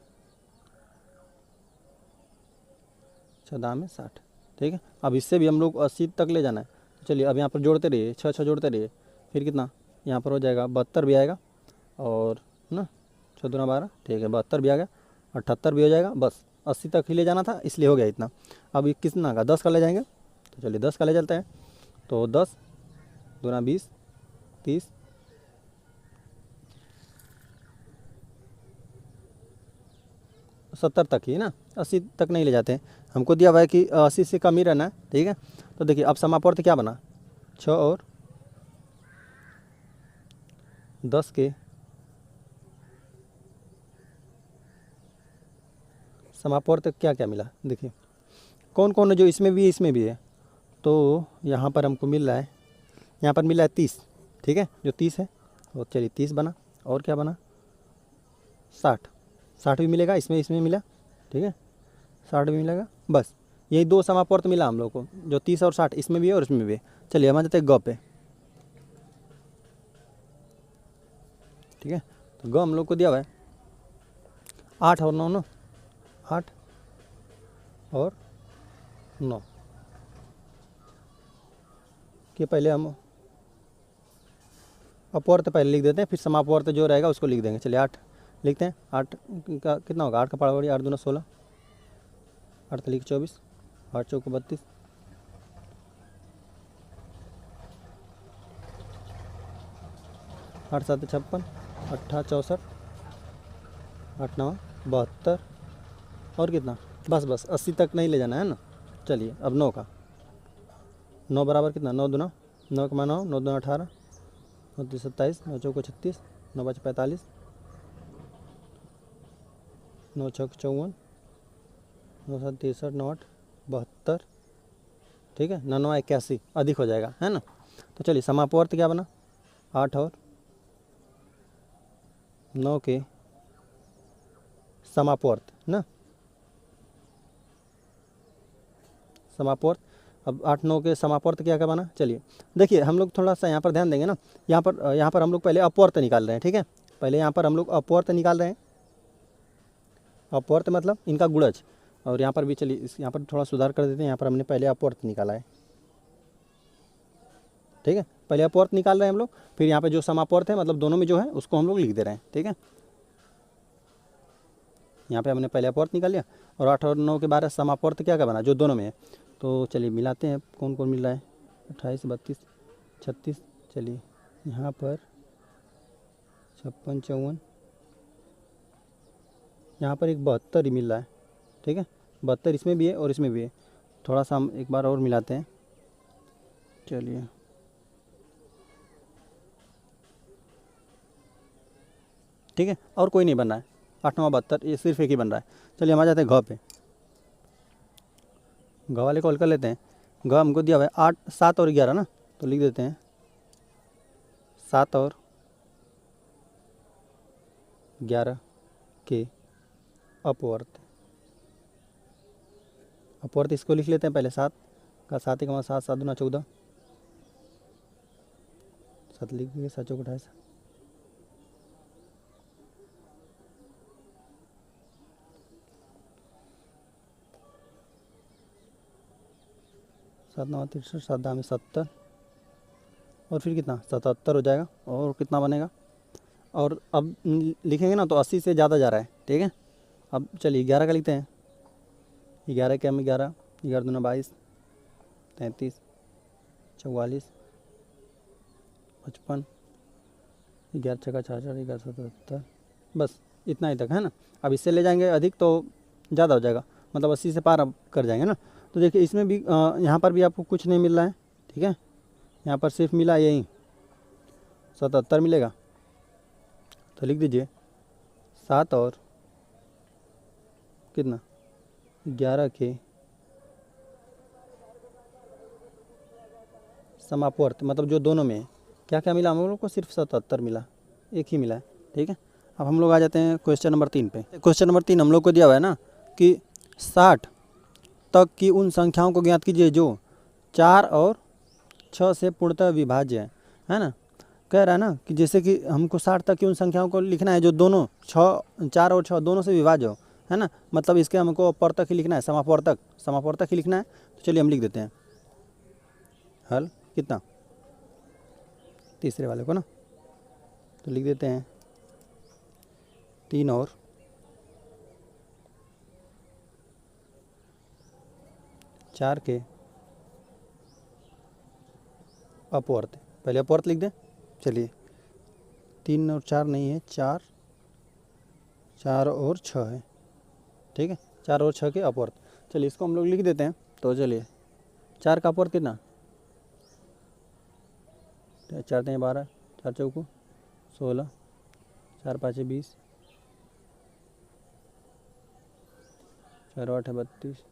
6 दाम में 60। ठीक है, अब इससे भी हम लोग 80 तक ले जाना है। तो चलिए अब यहाँ पर जोड़ते रहिए, 6 6 जोड़ते रहिए, फिर कितना यहाँ पर हो जाएगा 72 भी आएगा, और ना 6 दूना 12, ठीक है 72 भी आ गया, 78 भी हो जाएगा। बस 80 तक ही ले जाना था, इसलिए हो गया इतना। अब ये कितना का 10 का ले जाएंगे, तो चलिए 10 का ले चलते हैं। तो 10 दूना 20, 30, 70 तक ही ना, 80 तक नहीं ले जाते हैं। हमको दिया हुआ है कि 80 से कम ही रहना है। ठीक है, तो देखिए अब समापवर्त क्या बना, 6 और 10 के समापवर्त क्या क्या मिला, देखिए कौन कौन है जो इसमें भी है इसमें भी है। तो यहाँ पर हमको मिल रहा है, यहाँ पर मिला है 30। ठीक है, जो 30 है, तो चलिए 30 बना, और क्या बना 60, 60 भी मिलेगा, इसमें इसमें मिला। ठीक है, 60 भी मिलेगा। बस यही 2 समापवर्त मिला हम लोग को, जो 30 और 60, इसमें भी है और इसमें भी है। चलिए हम आ जाते हैं ग पे। ठीक है, तो ग हम लोग को दिया हुआ है 8 और 9 ना, 8 और 9 के पहले हम अपवर्त पहले लिख देते हैं, फिर समापवर्त जो रहेगा उसको लिख देंगे। चलिए 8 लिखते हैं। 8 का कितना होगा, 8 का पारा बढ़िया, 8 दूना 16, 8 तलीक 24, 8 चौक 32, 8 7 56, 8 64, 8 9 72, और कितना, बस 80 तक नहीं ले जाना है ना। चलिए अब 9 का, 9 बराबर कितना, 9 दूना 9 का 9, 9 दूना 18, 9 तीस 27, 9 चौको 36, 9 5 45, 9 6 54, 9 7 63, 9 8 72। ठीक है, 9 9 81, अधिक हो जाएगा है ना। तो चलिए समापवर्त क्या बना, 8 और 9 के समापवर्त ना, समापवर्त। अब 8 9 के समापवर्त क्या क्या बना, चलिए देखिए हम लोग थोड़ा सा यहाँ पर ध्यान देंगे ना। यहाँ पर हम लोग पहले अपवर्त निकाल रहे हैं। ठीक है, पहले यहाँ पर हम लोग अपवर्त निकाल रहे हैं। अपवर्त मतलब इनका गुणज, और यहाँ पर भी चलिए इस यहाँ पर थोड़ा सुधार कर देते हैं। यहाँ पर हमने पहले अपवर्त निकाला है। ठीक है, पहले अपवर्त निकाल रहे हैं हम लोग, फिर यहाँ पे जो समापवर्त है मतलब दोनों में जो है उसको हम लोग लिख दे रहे हैं। ठीक है, यहाँ पे हमने पहले अपवर्त निकाल लिया, और 8 और 9 के 12 समापवर्त क्या क्या बना जो दोनों में है। तो चलिए मिलाते हैं कौन कौन मिल रहा है, 28 32 36, चलिए यहाँ पर 56 54, यहाँ पर एक 72 ही मिल रहा है। ठीक है, 72 इसमें भी है और इसमें भी है। थोड़ा सा हम एक बार और मिलाते हैं, चलिए ठीक है, और कोई नहीं बन रहा है, 8 9 72, ये सिर्फ एक ही बन रहा है। चलिए हम आ जाते हैं घ पे। घ वाले को हल कर लेते हैं। घ हमको दिया हुआ है 8 7 और 11 ना, तो लिख देते हैं 7 और 11 के अपवर्त। अपवर्त इसको लिख लेते हैं पहले, 7 का 7 1 7 7 दूना 14, 7 लिख दिए, 7 चौक 28, 7 9 63, 7 दाम 70, और फिर कितना 77 हो जाएगा। और कितना बनेगा, और अब लिखेंगे ना तो 80 से ज़्यादा जा रहा है। ठीक है, अब चलिए 11 का लिखते हैं। 11 क्या में 11, 11 दूना 22, 33, 44, 55, 11 छक्का 66, 11 77, बस इतना ही तक है ना। अब इससे ले जाएंगे अधिक तो ज़्यादा हो जाएगा, मतलब 80 से पार अब कर जाएंगे ना। तो देखिए इसमें भी यहाँ पर भी आपको कुछ नहीं मिल रहा है। ठीक है, यहाँ पर सिर्फ मिला यही 77 मिलेगा। तो लिख दीजिए 7 और कितना 11 के समापवर्त मतलब जो दोनों में है। क्या क्या मिला हम लोग को? सिर्फ 77 मिला, एक ही मिला है। ठीक है, अब हम लोग आ जाते हैं क्वेश्चन नंबर 3 पे। क्वेश्चन नंबर 3 हम लोग को दिया हुआ है ना कि 60 तक की उन संख्याओं को ज्ञात कीजिए जो 4 और 6 से पूर्णतः विभाज्य है ना। कह रहा है ना कि जैसे कि हमको 60 तक की उन संख्याओं को लिखना है जो दोनों 4 और 6 दोनों से विभाज्य हो, है ना। मतलब इसके हमको अपवर्तक ही लिखना है, समापवर्तक ही लिखना है। तो चलिए हम लिख देते हैं हल कितना, तीसरे वाले को ना, तो लिख देते हैं 3 और 4 के अपवर्त। पहले अपवर्त लिख दें। चलिए 3 और 4 नहीं है, 4 और 6 है। ठीक है, 4 और 6 के अपवर्त। चलिए इसको हम लोग लिख देते हैं। तो चलिए 4 का अपवर्त कितना, 4 3 12, 4 चौको 16, 4 5 20, 4 8 32,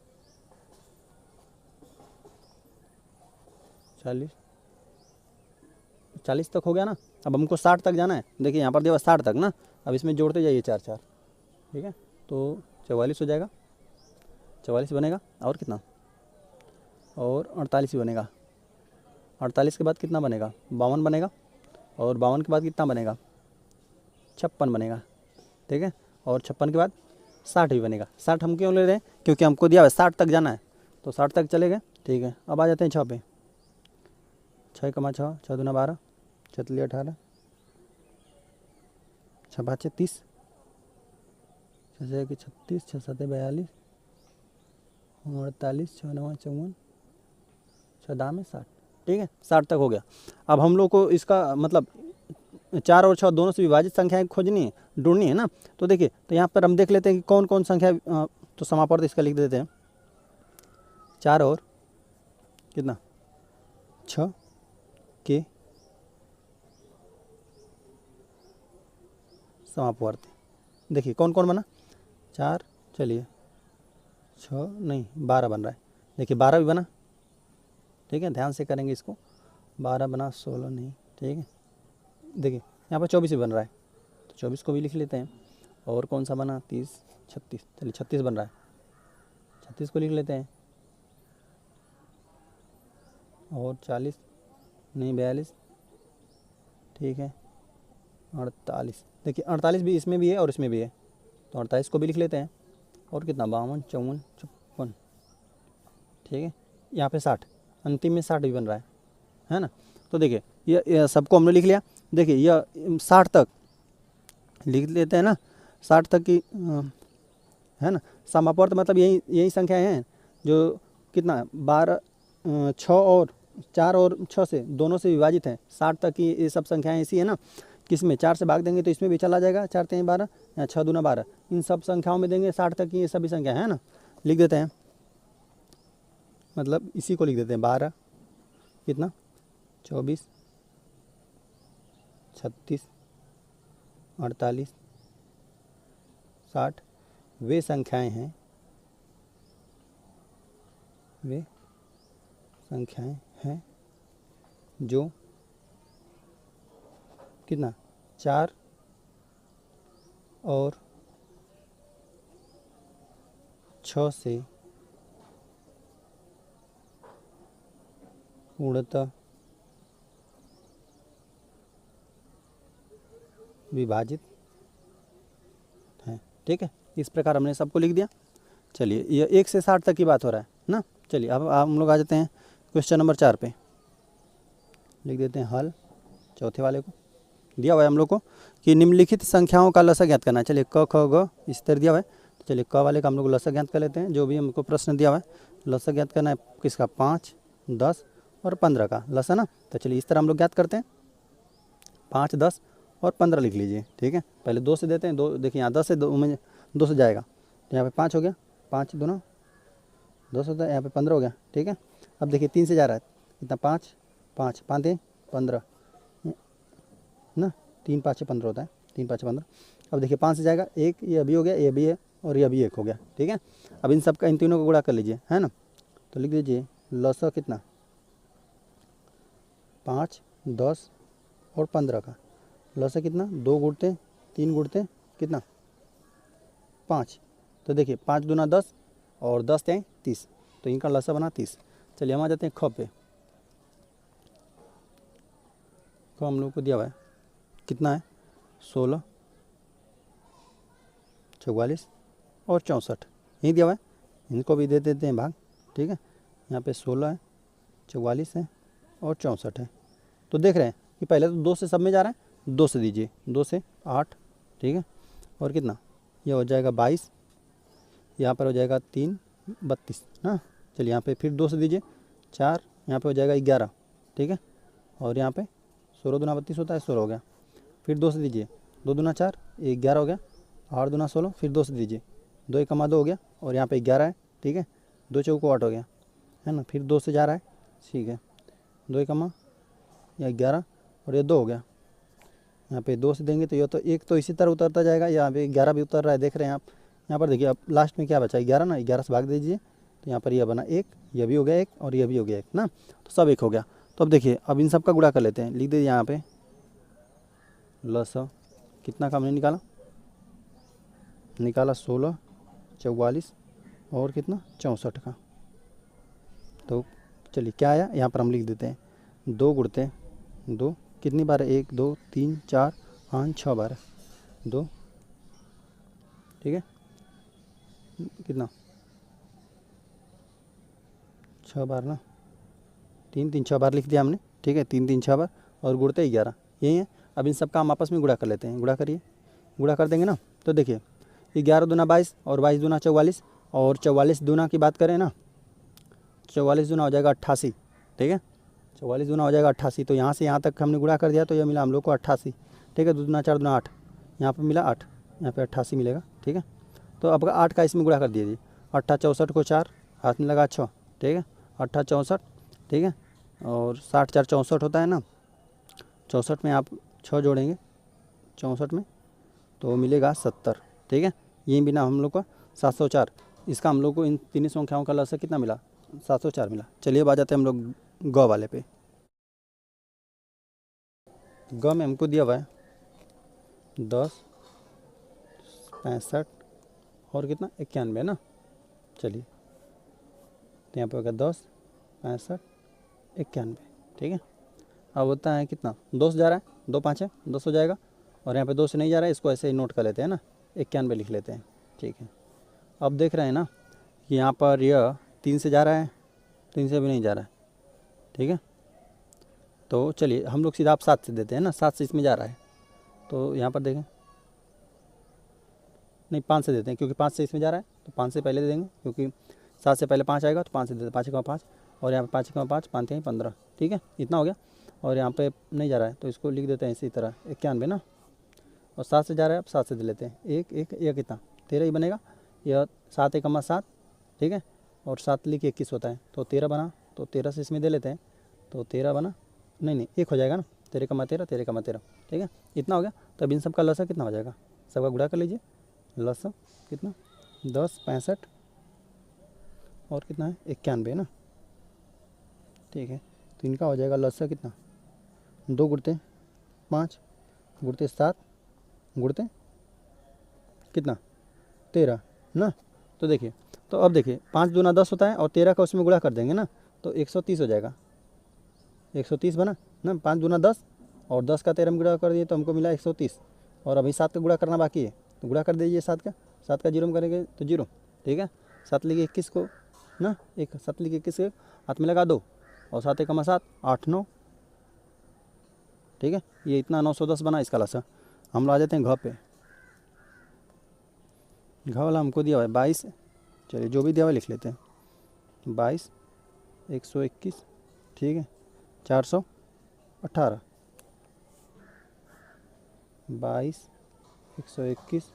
40 तक हो गया ना। अब हमको 60 तक जाना है। देखिए यहाँ पर दिया 60 तक ना, अब इसमें जोड़ते जाइए 4 4। ठीक है, तो 44 हो जाएगा, 44 बनेगा और कितना, और 48 बनेगा। 48 के बाद कितना बनेगा, 52 बनेगा, और 52 के बाद कितना बनेगा, 56 बनेगा। ठीक है, और 56 के बाद 60 भी बनेगा। 60 हम क्यों ले रहे हैं, क्योंकि हमको दिया है 60 तक जाना है, तो 60 तक चले गए। ठीक है, अब आ जाते हैं 6 पे। 6 कमा 6, 6 दूना 12, 6 तिया 18, 6 5 30, 6 6 36, 6 7 42, 48, 6 9 54, 6 10 60। ठीक है, 60 तक हो गया। अब हम लोग को इसका मतलब 4 और 6 दोनों से विभाजित संख्याएं खोजनी है, ढूंढनी है ना। तो देखिए, तो यहाँ पर हम देख लेते हैं कि कौन कौन संख्या, तो समापवर्त इसका लिख देते हैं 4 और कितना 6 के समापवर्त। देखिए कौन कौन बना, 4, चलिए 6 नहीं 12 बन रहा है। देखिए 12 भी बना। ठीक है, ध्यान से करेंगे इसको, 12 बना, 16 नहीं। ठीक है, देखिए यहाँ पर 24 भी बन रहा है, तो 24 को भी लिख लेते हैं। और कौन सा बना, 30 36, चलिए 36 बन रहा है, 36 को लिख लेते हैं। और 40 नहीं 42, ठीक है, 48। देखिए 48 भी इसमें भी है और इसमें भी है, तो 48 को भी लिख लेते हैं। और कितना, 52 54 56। ठीक है, यहाँ पे 60, अंतिम में 60 भी बन रहा है ना। तो देखिए ये सबको हमने लिख लिया। देखिए यह 60 तक लिख लेते हैं ना, 60 तक की है ना। समापवर्त मतलब यही संख्याएं हैं जो कितना 12 6 और 4 और 6 से दोनों से विभाजित हैं। 60 तक की ये सब संख्याएं ऐसी है ना, किसमें 4 से भाग देंगे तो इसमें भी चला जाएगा, 4 3 12 या 6 दूना 12, इन सब संख्याओं में देंगे 60 तक की ये सभी संख्या है ना। लिख देते हैं, मतलब इसी को लिख देते हैं 12 कितना 24 36 48 60 वे संख्याएं हैं, वे संख्याएं हैं जो कितना 4 और 6 से पूर्णतः विभाजित हैं। ठीक है, इस प्रकार हमने सबको लिख दिया। चलिए ये 1 से 60 तक की बात हो रहा है ना। चलिए अब हम लोग आ जाते हैं क्वेश्चन नंबर 4 पे। लिख देते हैं हल, चौथे वाले को दिया हुआ है हम लोग को कि निम्नलिखित संख्याओं का लसा ज्ञात करना है। चलिए क ख ग इस तरह दिया हुआ है, तो चलिए क वाले का हम लोग लसा ज्ञात कर लेते हैं। जो भी हमको प्रश्न दिया हुआ है लसा ज्ञात करना है किसका, 5 10 और 15 का लसा ना। तो चलिए इस तरह हम लोग ज्ञात करते हैं, 5 10 और 15 लिख लीजिए। ठीक है, पहले 2 से देते हैं, 2 देखिए यहाँ 10 से 2 से जाएगा, तो यहाँ पे 5 हो गया, 5 दूना 2 से, यहाँ पे 15 हो गया। ठीक है, अब देखिए 3 से जा रहा है, कितना 5 5 5 3 15 ना, 3 5 15 होता है, 3 5 15। अब देखिए 5 से जाएगा 1, ये अभी हो गया, ये अभी है और ये अभी 1 हो गया। ठीक है, अब इन सब का इन तीनों को गुणा कर लीजिए, है ना। तो लिख दीजिए लसा कितना 5, 10 और 15 का लसा कितना, 2 गुणते 3 गुणते कितना 5। तो देखिए 5 दूना 10 और 10 हैं 30, तो इनका लसा बना 30। चलिए हम आ जाते हैं ख पे। ख हम लोग को दिया हुआ है कितना है, 16, 44 और 64 यही दिया हुआ है, इनको भी दे देते हैं भाग। ठीक है, यहाँ पे 16 है, 44 है और 64 है। तो देख रहे हैं कि पहले तो 2 से सब में जा रहा है, 2 से दीजिए, 2 से 8। ठीक है, और कितना यह हो जाएगा 22, यहाँ पर हो जाएगा 3, 32 ना। चलिए यहाँ पे फिर 2 से दीजिए 4, यहाँ पे हो जाएगा 11। ठीक है, और यहाँ पे 16 दूना 32 होता है, 16 हो गया। फिर 2 से दीजिए, 2 दूना 4, 11 हो गया। 8 दूना 16, फिर 2 से दीजिए, 2 एक कमा 2 हो गया, और यहाँ पे 11 है। ठीक है, 2 चौको 8 हो गया है ना। फिर 2 से जा रहा है, ठीक है, 2 एक कमा या 11 और ये 2 हो गया। यहाँ पे 2 से देंगे तो ये तो एक तो इसी तरह उतरता जाएगा, यहाँ पे 11 भी उतर रहा है, देख रहे हैं आप। यहाँ पर देखिए अब लास्ट में क्या बचा, 11 ना, 11 से भाग दीजिए तो यहाँ पर यह बना 1, यह भी हो गया 1 और यह भी हो गया 1 ना, तो सब 1 हो गया। तो अब देखिए अब इन सब का गुणा कर लेते हैं, लिख दीजिए यहाँ पे लस कितना का हमने निकाला 16, 44 और कितना 64 का। तो चलिए क्या आया, यहाँ पर हम लिख देते हैं 2 गुणते 2 कितनी बार है, 1 2 3 4 5 6 बार 2। ठीक है, कितना 6 बार ना, 3 3 6 बार लिख दिया हमने। ठीक है, 3 3 6 बार और गुणते 11 यही है। अब इन सब का हम आपस में गुणा कर लेते हैं, गुणा करिए, गुणा कर देंगे ना। तो देखिए 11 दूना 22 और 22 दूना 44 और 44 दूना की बात करें ना, 44 दूना हो जाएगा 88। ठीक है, 44 दूना हो जाएगा 88। तो यहाँ से यहाँ तक हमने गुणा कर दिया तो यह मिला हम लोग को 88। ठीक है, 2 दूना 4 दूना 8, यहाँ पर मिला 8, यहाँ पे 88 मिलेगा। ठीक है, तो अब 8 का इसमें गुणा कर दीजिए, 8 64 को 4 हाथ में लगा 6। ठीक है, 8 64। ठीक है, और 60 4 64 होता है ना, 64 में आप 6 जोड़ेंगे 64 में तो मिलेगा 70। ठीक है, ये बिना हम लोग का 704, इसका हम लोग को इन तीनों संख्याओं का लसा कितना मिला, 704 मिला। चलिए अब आ जाते हैं हम लोग ग वाले पे। ग में हमको दिया हुआ है 10, 65 और कितना 91 ना। चलिए तो यहाँ पे होगा 10, 65, 91। ठीक है, अब होता है कितना, 2 से जा रहा है, 2 5 है 2 हो जाएगा, और यहाँ पे 2 से नहीं जा रहा है, इसको ऐसे ही नोट कर लेते हैं ना, 91 लिख लेते हैं। ठीक है, अब देख रहे हैं ना कि यहाँ पर यह 3 से जा रहा है, 3 से भी नहीं जा रहा है। ठीक है, तो चलिए हम लोग सीधा आप 7 से देते हैं ना, 7 से इसमें जा रहा है, तो यहाँ पर देखें, नहीं 5 से देते हैं क्योंकि 5 से इसमें जा रहा है, तो 5 से पहले दे देंगे क्योंकि 7 से पहले 5 आएगा, तो 5 से देते हैं, 5 का 5 और यहाँ पे 5 का 5 5 3 15। ठीक है, इतना हो गया, और यहाँ पे नहीं जा रहा है तो इसको लिख देते हैं इसी तरह 91 ना, और 7 से जा रहा है, अब 7 से दे लेते हैं, एक कितना 13 ही बनेगा, यह 7 1 7। ठीक है, और 7 लिख 21 होता है, तो 13 बना, तो 13 से इसमें दे लेते हैं, तो 13 बना, नहीं 1 हो जाएगा ना, 13 13 13 13। ठीक है, इतना हो गया। तो अब इन सब का लसा कितना हो जाएगा, सबका गुणा कर लीजिए, लसा कितना 10, 65 और कितना है 91 ना। ठीक है, तो इनका हो जाएगा लसा कितना, 2 गुणते 5 गुणते 7 गुणते कितना 13 ना। तो देखिए, तो अब देखिए 5 दूना 10 होता है और 13 का उसमें गुणा कर देंगे ना, तो 130 हो जाएगा, 130 बना ना। 5 दूना 10 और 10 का 13 में गुणा कर दिए तो हमको मिला 130, और अभी 7 का गुणा करना बाकी है, तो गुणा कर दीजिए 7 का 0 में करेंगे तो 0। ठीक है, 7 लिखे 21 को ना, 7 लिखे 21 हाथ में लगा 2 और 7 1 7 8 9। ठीक है, ये इतना 910 बना इसका लसा। हम लोग आ जाते हैं घ पे। घ वाला हमको दिया हुआ है 22, चलिए जो भी दिया हुआ लिख लेते हैं, 22 121। ठीक है, 418, 22 121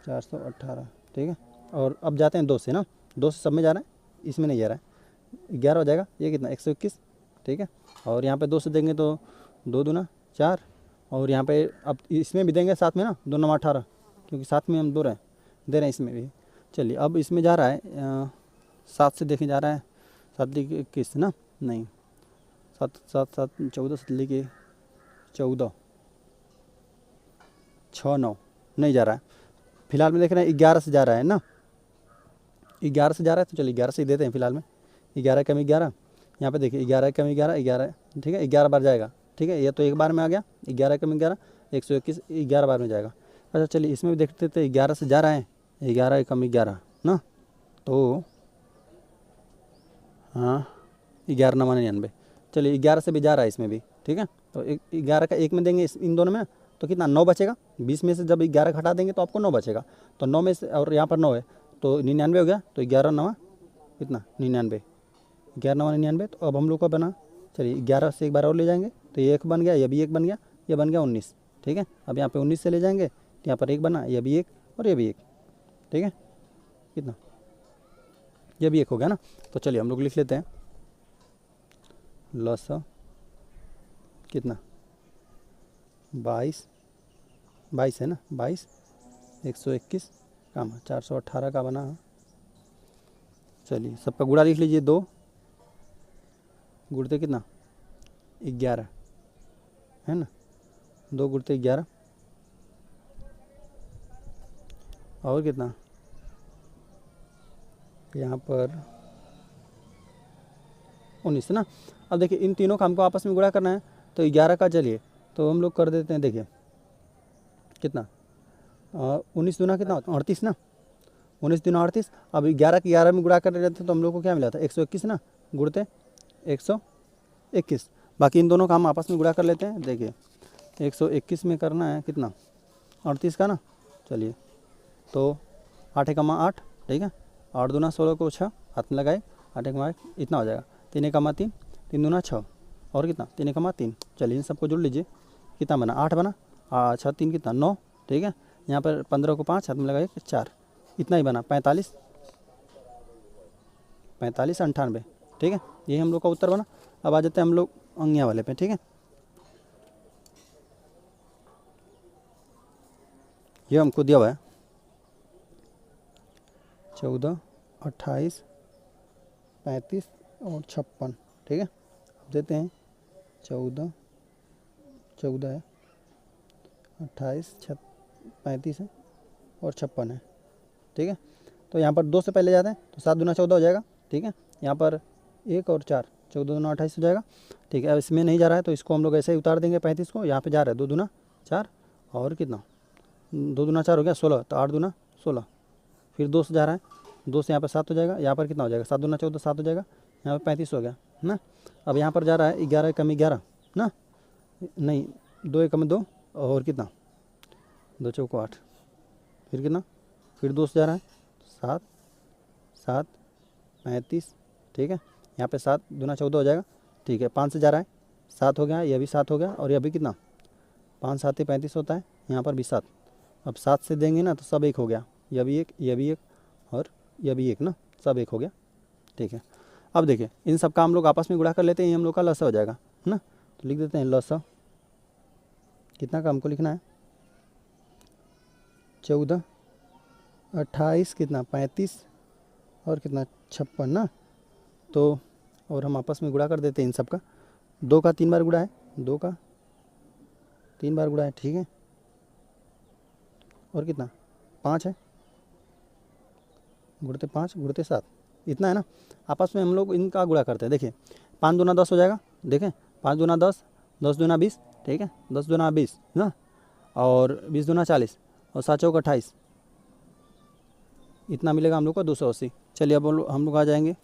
418। ठीक है, और अब जाते हैं 2 से ना, 2 से सब में जा रहा है, इसमें नहीं जा रहा है, 11 हो जाएगा, ये कितना 121। ठीक है, और यहाँ पे 2 से देंगे तो 2 दूना 4, और यहाँ पे अब इसमें भी देंगे साथ में ना, 2 9 18, क्योंकि साथ में हम दे रहे हैं इसमें भी। चलिए अब इसमें जा रहा है 7 से देखें जा रहा है, 7 21 ना, नहीं सात सात सात 14 से लेके 14 6 9 नहीं जा रहा है। फिलहाल में देख रहे हैं 11 से जा रहा है ना, 11 से जा रहा है, तो चलिए 11 से ही देते हैं फिलहाल में। 11 कम 11, यहाँ पे देखिए 11 कम 11 11, ठीक है 11 बार जाएगा, ठीक है, ये तो एक बार में आ गया। 11 कम 11 121, 11 बार में जाएगा। अच्छा चलिए इसमें भी देखते थे 11 से जा रहा है, 11 कम 11 ना, तो हाँ 11 9 99, चलिए 11 से भी जा रहा है इसमें भी, ठीक है। तो 11 का एक में देंगे इन दोनों में, तो कितना 9 बचेगा। 20 में से जब 11 घटा देंगे तो आपको 9 बचेगा, तो 9 में से, और यहाँ पर 9 है तो 99 हो गया, तो 11 9 कितना 99, 11 9 99। तो अब हम लोग का बना, चलिए 11 से एक बार और ले जाएंगे, तो ये एक बन गया, ये भी एक बन गया, ये बन गया 19, ठीक है। अब यहाँ पे 19 से ले जाएंगे तो यहाँ पर एक बना, ये भी एक और ये भी एक, ठीक है, कितना ये भी एक हो गया ना। तो चलिए हम लोग लिख लेते हैं लसा कितना 22 22 है ना, 22 121 काम 418 का बना। चलिए सबका गुणा लिख लीजिए, 2 गुणते कितना 11 है ना, 2 गुणते 11 और कितना यहाँ पर 19 ना। अब देखिए इन तीनों का हमको आपस में गुणा करना है, तो 11 का चलिए तो हम लोग कर देते हैं, देखिए कितना 19 दूना कितना 38 ना, 19 दूना 38। अब 11 के 11 में गुणा कर रहे थे तो हम लोग को क्या मिला था 121 ना, गुणते 121। बाकी इन दोनों का हम आपस में गुणा कर लेते हैं। देखिए 121 में करना है कितना 38 का ना, चलिए तो 8 कमा 8, ठीक है, 8 दूना 16 को 6 हाथ में लगाए, 8 कमा 1 इतना हो जाएगा, 3 कमा 3 3 दूना 6 और कितना 3 कमा 3। चलिए इन सबको जोड़ लीजिए, कितना बना 8 बना, 6 3 कितना 9, ठीक है। यहाँ पर 15 को 5 हाथ में लगाए 4, इतना ही बना 45 45 98, ठीक है, यही हम लोग का उत्तर बना। अब आ जाते हैं हम लोग अंगिया वाले पे, ठीक है। ये हमको दिया हुआ है 14 28 35 और 56, ठीक है। अब देते हैं 14 14 है, 28 35 है और 56 है, ठीक है। तो यहाँ पर 2 से पहले जाते हैं तो 7 दूना 14 हो जाएगा, ठीक है। यहाँ पर 1 और 4 14 दूना 28 हो जाएगा, ठीक है। अब इसमें नहीं जा रहा है तो इसको हम लोग ऐसे ही उतार देंगे 35 को, यहाँ पे जा रहा है 2 दूना 4 और कितना 2 दूना 4 हो गया 16, तो 8 दूना 16, फिर 2 से जा रहा है, 2 से यहाँ पर 7 हो जाएगा, यहाँ पर कितना हो जाएगा 7 दूना 14 7 हो जाएगा, यहाँ पर 35 हो गया ना। अब यहाँ पर जा रहा है 11 कम 11 ना, नहीं 2 कम 2 और कितना 2 चौको 8, फिर कितना फिर 2 से जा रहा है 7 7 35, ठीक है। यहाँ पे 7 दूना 14 हो जाएगा, ठीक है। 5 से जा रहा है 7 हो गया, यह भी 7 हो गया और यह भी कितना 5 7 35 होता है, यहाँ पर भी 7। अब 7 से देंगे ना तो सब एक हो गया, यह भी एक यह भी एक और यह भी एक ना, सब एक हो गया, ठीक है। अब देखिए इन सब का हम लोग आपस में गुणा कर लेते हैं, ये हम लोग का लसा हो जाएगा ना। तो लिख देते हैं लसा कितना का हमको लिखना है 14 28 कितना 35 और कितना 56 ना। तो और हम आपस में गुणा कर देते हैं इन सब का, 2 का 3 बार गुणा है, 2 का 3 बार गुणा है, ठीक है। और कितना 5 है, गुणते 5 गुणते 7 इतना है ना। आपस में हम लोग इनका गुणा करते हैं, देखिए 5 दूना 10 हो जाएगा, देखें 5 दूना 10 10 दूना 20, ठीक है, 10 दूना 20 ना, और 20 दूना 40 और 7 चौक 28, इतना मिलेगा हम लोग को 280। चलिए अब हम लोग आ जाएंगे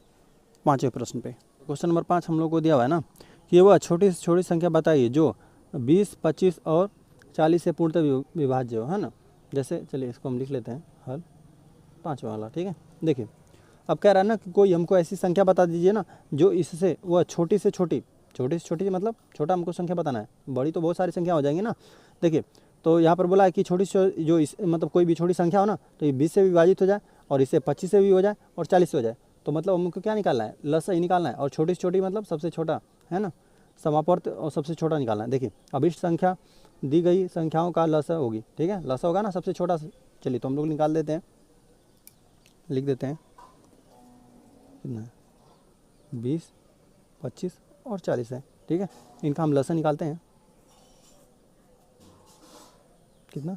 5वें प्रश्न पे। क्वेश्चन नंबर 5 हम लोग को दिया हुआ है ना कि वह छोटी से छोटी संख्या बताइए जो 20 25 और 40 से पूर्णतः विभाज्य हो, है ना। जैसे चलिए इसको हम लिख लेते हैं हल 5वां वाला, ठीक है। देखिए अब कह रहा है ना कि कोई हमको ऐसी संख्या बता दीजिए ना जो इससे वह छोटी से छोटी मतलब छोटा हमको संख्या बताना है, बड़ी तो बहुत सारी संख्या हो जाएंगी ना। देखिए तो यहाँ पर बोला है कि छोटी जो इस मतलब कोई भी छोटी संख्या हो ना तो ये 20 से भी विभाजित हो जाए और इससे 25 से भी हो जाए और 40 से हो जाए, तो मतलब हमको क्या निकालना है लसा ही निकालना है, और छोटी से छोटी मतलब सबसे छोटा है ना, समापवर्त और सबसे छोटा निकालना है। देखिए अभिष्ट संख्या दी गई संख्याओं का लसा होगी, ठीक है, लसा होगा ना सबसे छोटा। चलिए तो हम लोग निकाल देते हैं, लिख देते हैं कितना 20 25 और 40 है, ठीक है। इनका हम लसा निकालते हैं, कितना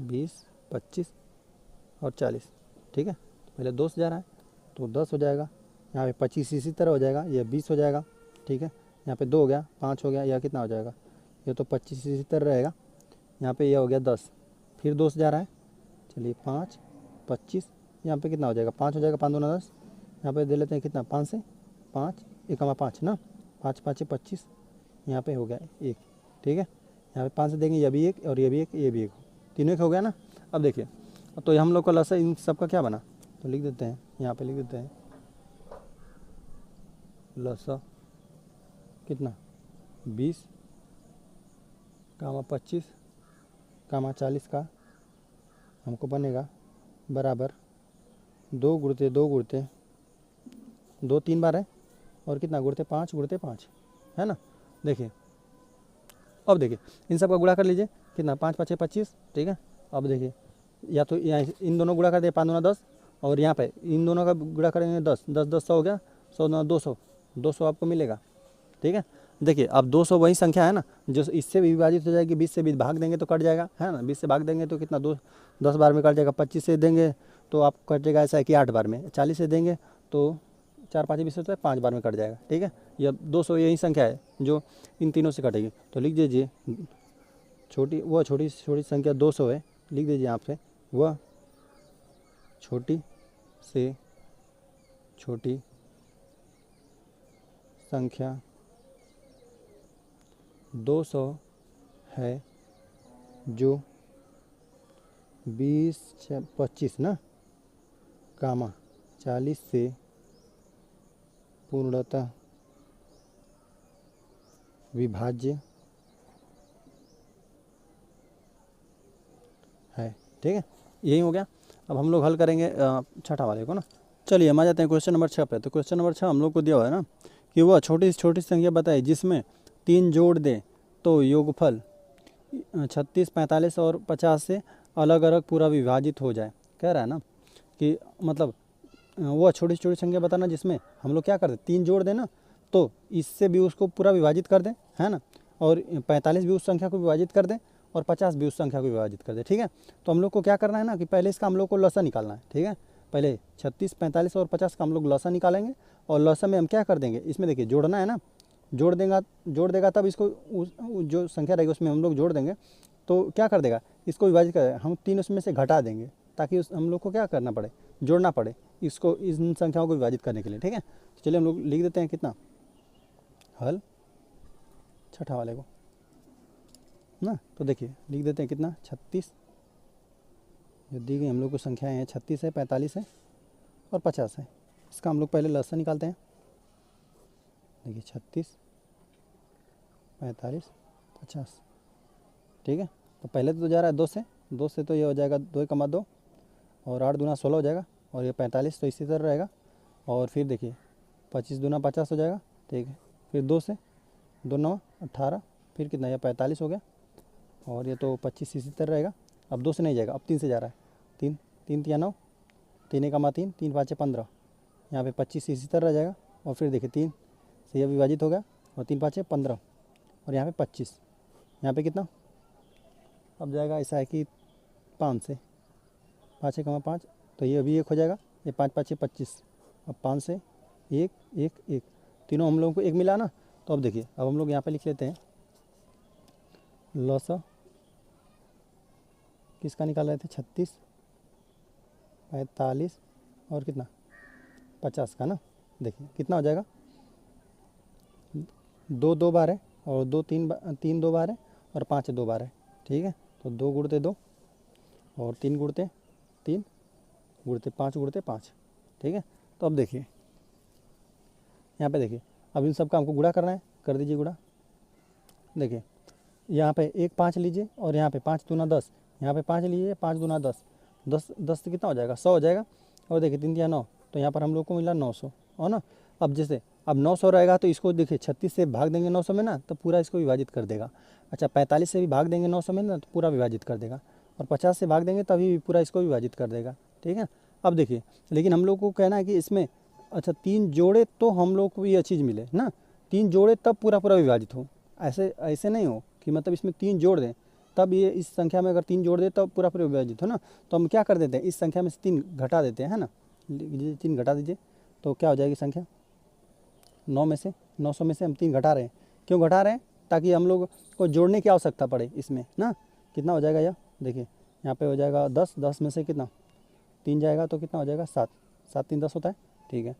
20, 25 और 40, ठीक है। पहले 2 से जा रहा है तो 10 हो जाएगा, यहाँ पे 25 इसी तरह हो जाएगा, ये 20 हो जाएगा, ठीक है। यहाँ पे 2 हो गया, 5 हो गया, यह कितना हो जाएगा, ये तो 25 इसी तरह रहेगा। यहाँ पे ये हो गया 10, फिर 2 से जा रहा है, चलिए 5, 25, यहाँ पे कितना हो जाएगा 5 हो जाएगा, 5 दूना 10, यहाँ पे दे लेते हैं कितना 5 से 5, 1 5 ना, 5 5 25, यहाँ पे हो गया 1, ठीक है। यहाँ पे 5 से देंगे, ये भी 1 और ये भी 1, ये भी 1, तीनों 1 हो गया ना। अब देखिए, तो हम लोग का लसा इन सब का क्या बना, तो लिख देते हैं, यहाँ पे लिख देते हैं लसा कितना 20, 25, 40 का हमको बनेगा बराबर 2 गुणते 2 गुणते 2 3 बार है, और कितना गुणते 5 गुणते 5 है ना। देखिए, अब देखिए इन सब का गुणा कर लीजिए, कितना 5 5 25, ठीक है। अब देखिए, या तो यहाँ इन दोनों गुणा कर दिए, 5 दूना 10, और यहाँ पे इन दोनों का गुणा करेंगे 10 10 10 100 हो गया, 100 दूना 200, 200 आपको मिलेगा, ठीक है। देखिए अब 200 वही संख्या है ना जो इससे भी विभाजित हो जाएगी, 20 से 20 भाग देंगे तो कट जाएगा, है ना। 20 से भाग देंगे तो कितना 10 बार में कट जाएगा, 25 से देंगे तो आप कटेगा ऐसा है कि 8 बार में, 40 से देंगे तो 4 5 20 होता है, 5 बार में कट जाएगा, ठीक है। यह 200 यही संख्या है जो इन तीनों से कटेगी, तो लिख दीजिए छोटी संख्या 200 है, लिख दीजिए यहाँ पे वह छोटी से छोटी संख्या 200 है जो 20 25 ना, 40 से पूर्णतः विभाज्य है, ठीक है। यही हो गया। अब हम लोग हल करेंगे छठा वाले को ना। चलिए हम आ जाते हैं क्वेश्चन नंबर 6 पे। तो क्वेश्चन नंबर 6 हम लोग को दिया हुआ है ना कि वह छोटी से छोटी संख्या बताए जिसमें 3 जोड़ दें तो योगफल 36, 45 और 50 से अलग अलग पूरा विभाजित हो जाए। कह रहा है ना कि मतलब वह छोटी छोटी संख्या बताना जिसमें हम लोग क्या कर दें, 3 जोड़ दें ना, तो इससे भी उसको पूरा विभाजित कर दें, है ना। और 45 भी उस संख्या को विभाजित कर दें और 50 भी उस संख्या को विभाजित कर दें, ठीक है। तो हम लोग को क्या करना है ना कि पहले इसका हम लोग को लसा निकालना है, ठीक है। पहले 36, 45 और 50 का हम लोग लसा निकालेंगे, और लसा में हम क्या कर देंगे, इसमें देखिए जोड़ना है ना, जोड़ देगा तब इसको जो संख्या रहेगी उसमें हम लोग जोड़ देंगे, तो क्या कर देगा, इसको विभाजित कर, हम 3 उसमें से घटा देंगे ताकि हम लोग को क्या करना पड़े, जोड़ना पड़े इसको, इन संख्याओं को विभाजित करने के लिए, ठीक है। तो चलिए हम लोग लिख देते हैं कितना हल छठा वाले को ना। तो देखिए लिख देते हैं कितना 36, जो दी गई हम लोग को संख्याएं हैं 36 है, 45 है और 50 है। इसका हम लोग पहले लसा निकालते हैं। देखिए 36, 45, 50, ठीक है। तो पहले तो जा रहा है 2 से तो ये हो जाएगा 2 कमा 2 और 8 दूना 16 हो जाएगा, और ये 45 तो इसी तरह रहेगा। और फिर देखिए 25 दूना 50 हो जाएगा, ठीक है। फिर 2 से 2 9 18, फिर कितना, ये 45 हो गया, और ये तो 25 इसी तरह रहेगा। अब 2 से नहीं जाएगा, अब 3 से जा रहा है, 3 3 तिया 9, 3 कमा 3, 3 5 15, यहाँ पे 25 इसी तरह रह जाएगा। और फिर देखिए 3 से यह विभाजित हो गया, और 3 5 15, और यहाँ पे 25, यहाँ पे कितना, अब जाएगा ऐसा है कि 5 से 5 कमा 5, तो ये अभी 1 हो जाएगा, ये 5 5 25, अब 5 से 1 1 1, तीनों हम लोगों को 1 मिला ना। तो अब देखिए, अब हम लोग यहाँ पे लिख लेते हैं लसा किसका निकाल रहे थे, 36, 45 और कितना 50 का ना। देखिए कितना हो जाएगा, 2 2 बार है, और 2 3 2 बार है, और 5 2 बार है, ठीक है। तो 2 गुणते 2 और 3 गुणते 3 गुणते 5 गुणते 5, ठीक है। तो अब देखिए यहाँ पे देखिए, अब इन सब का हमको गुणा करना है, कर दीजिए गुणा। देखिए यहाँ पे 1 5 लीजिए, और यहाँ पे 5 दूना 10, यहाँ पे 5 लीजिए, 5 दूना 10 10 से कितना हो जाएगा, 100 हो जाएगा। और देखिए 3 तिया 9, तो यहाँ पर हम लोग को मिला 900, हो ना। अब जैसे अब 900 रहेगा तो इसको देखिए 36 से भाग देंगे 900 में ना, तो पूरा इसको विभाजित कर देगा। अच्छा 45 से भी भाग देंगे 900 में ना, तो पूरा विभाजित कर देगा। और 50 से भाग देंगे तभी भी पूरा इसको विभाजित कर देगा, ठीक है। अब देखिए, लेकिन हम लोग को कहना है कि इसमें अच्छा 3 जोड़े तो हम लोग को ये चीज़ मिले ना, तीन जोड़े तब पूरा पूरा विभाजित हो। ऐसे ऐसे नहीं हो कि मतलब इसमें तीन जोड़ दें तब ये इस संख्या में अगर तीन जोड़ दें तब पूरा पूरा विभाजित हो ना, तो हम क्या कर देते हैं, इस संख्या में से तीन घटा देते हैं, है ना। तीन घटा दीजिए तो क्या हो जाएगी संख्या, 900 में से हम तीन घटा रहे हैं। क्यों घटा रहे हैं, ताकि हम लोग को जोड़ने की आवश्यकता पड़े इसमें ना। कितना हो जाएगा यह, देखिए यहाँ पे हो जाएगा 10, 10 में से कितना तीन जाएगा तो कितना हो जाएगा 7, 7 3 10 होता है, ठीक है।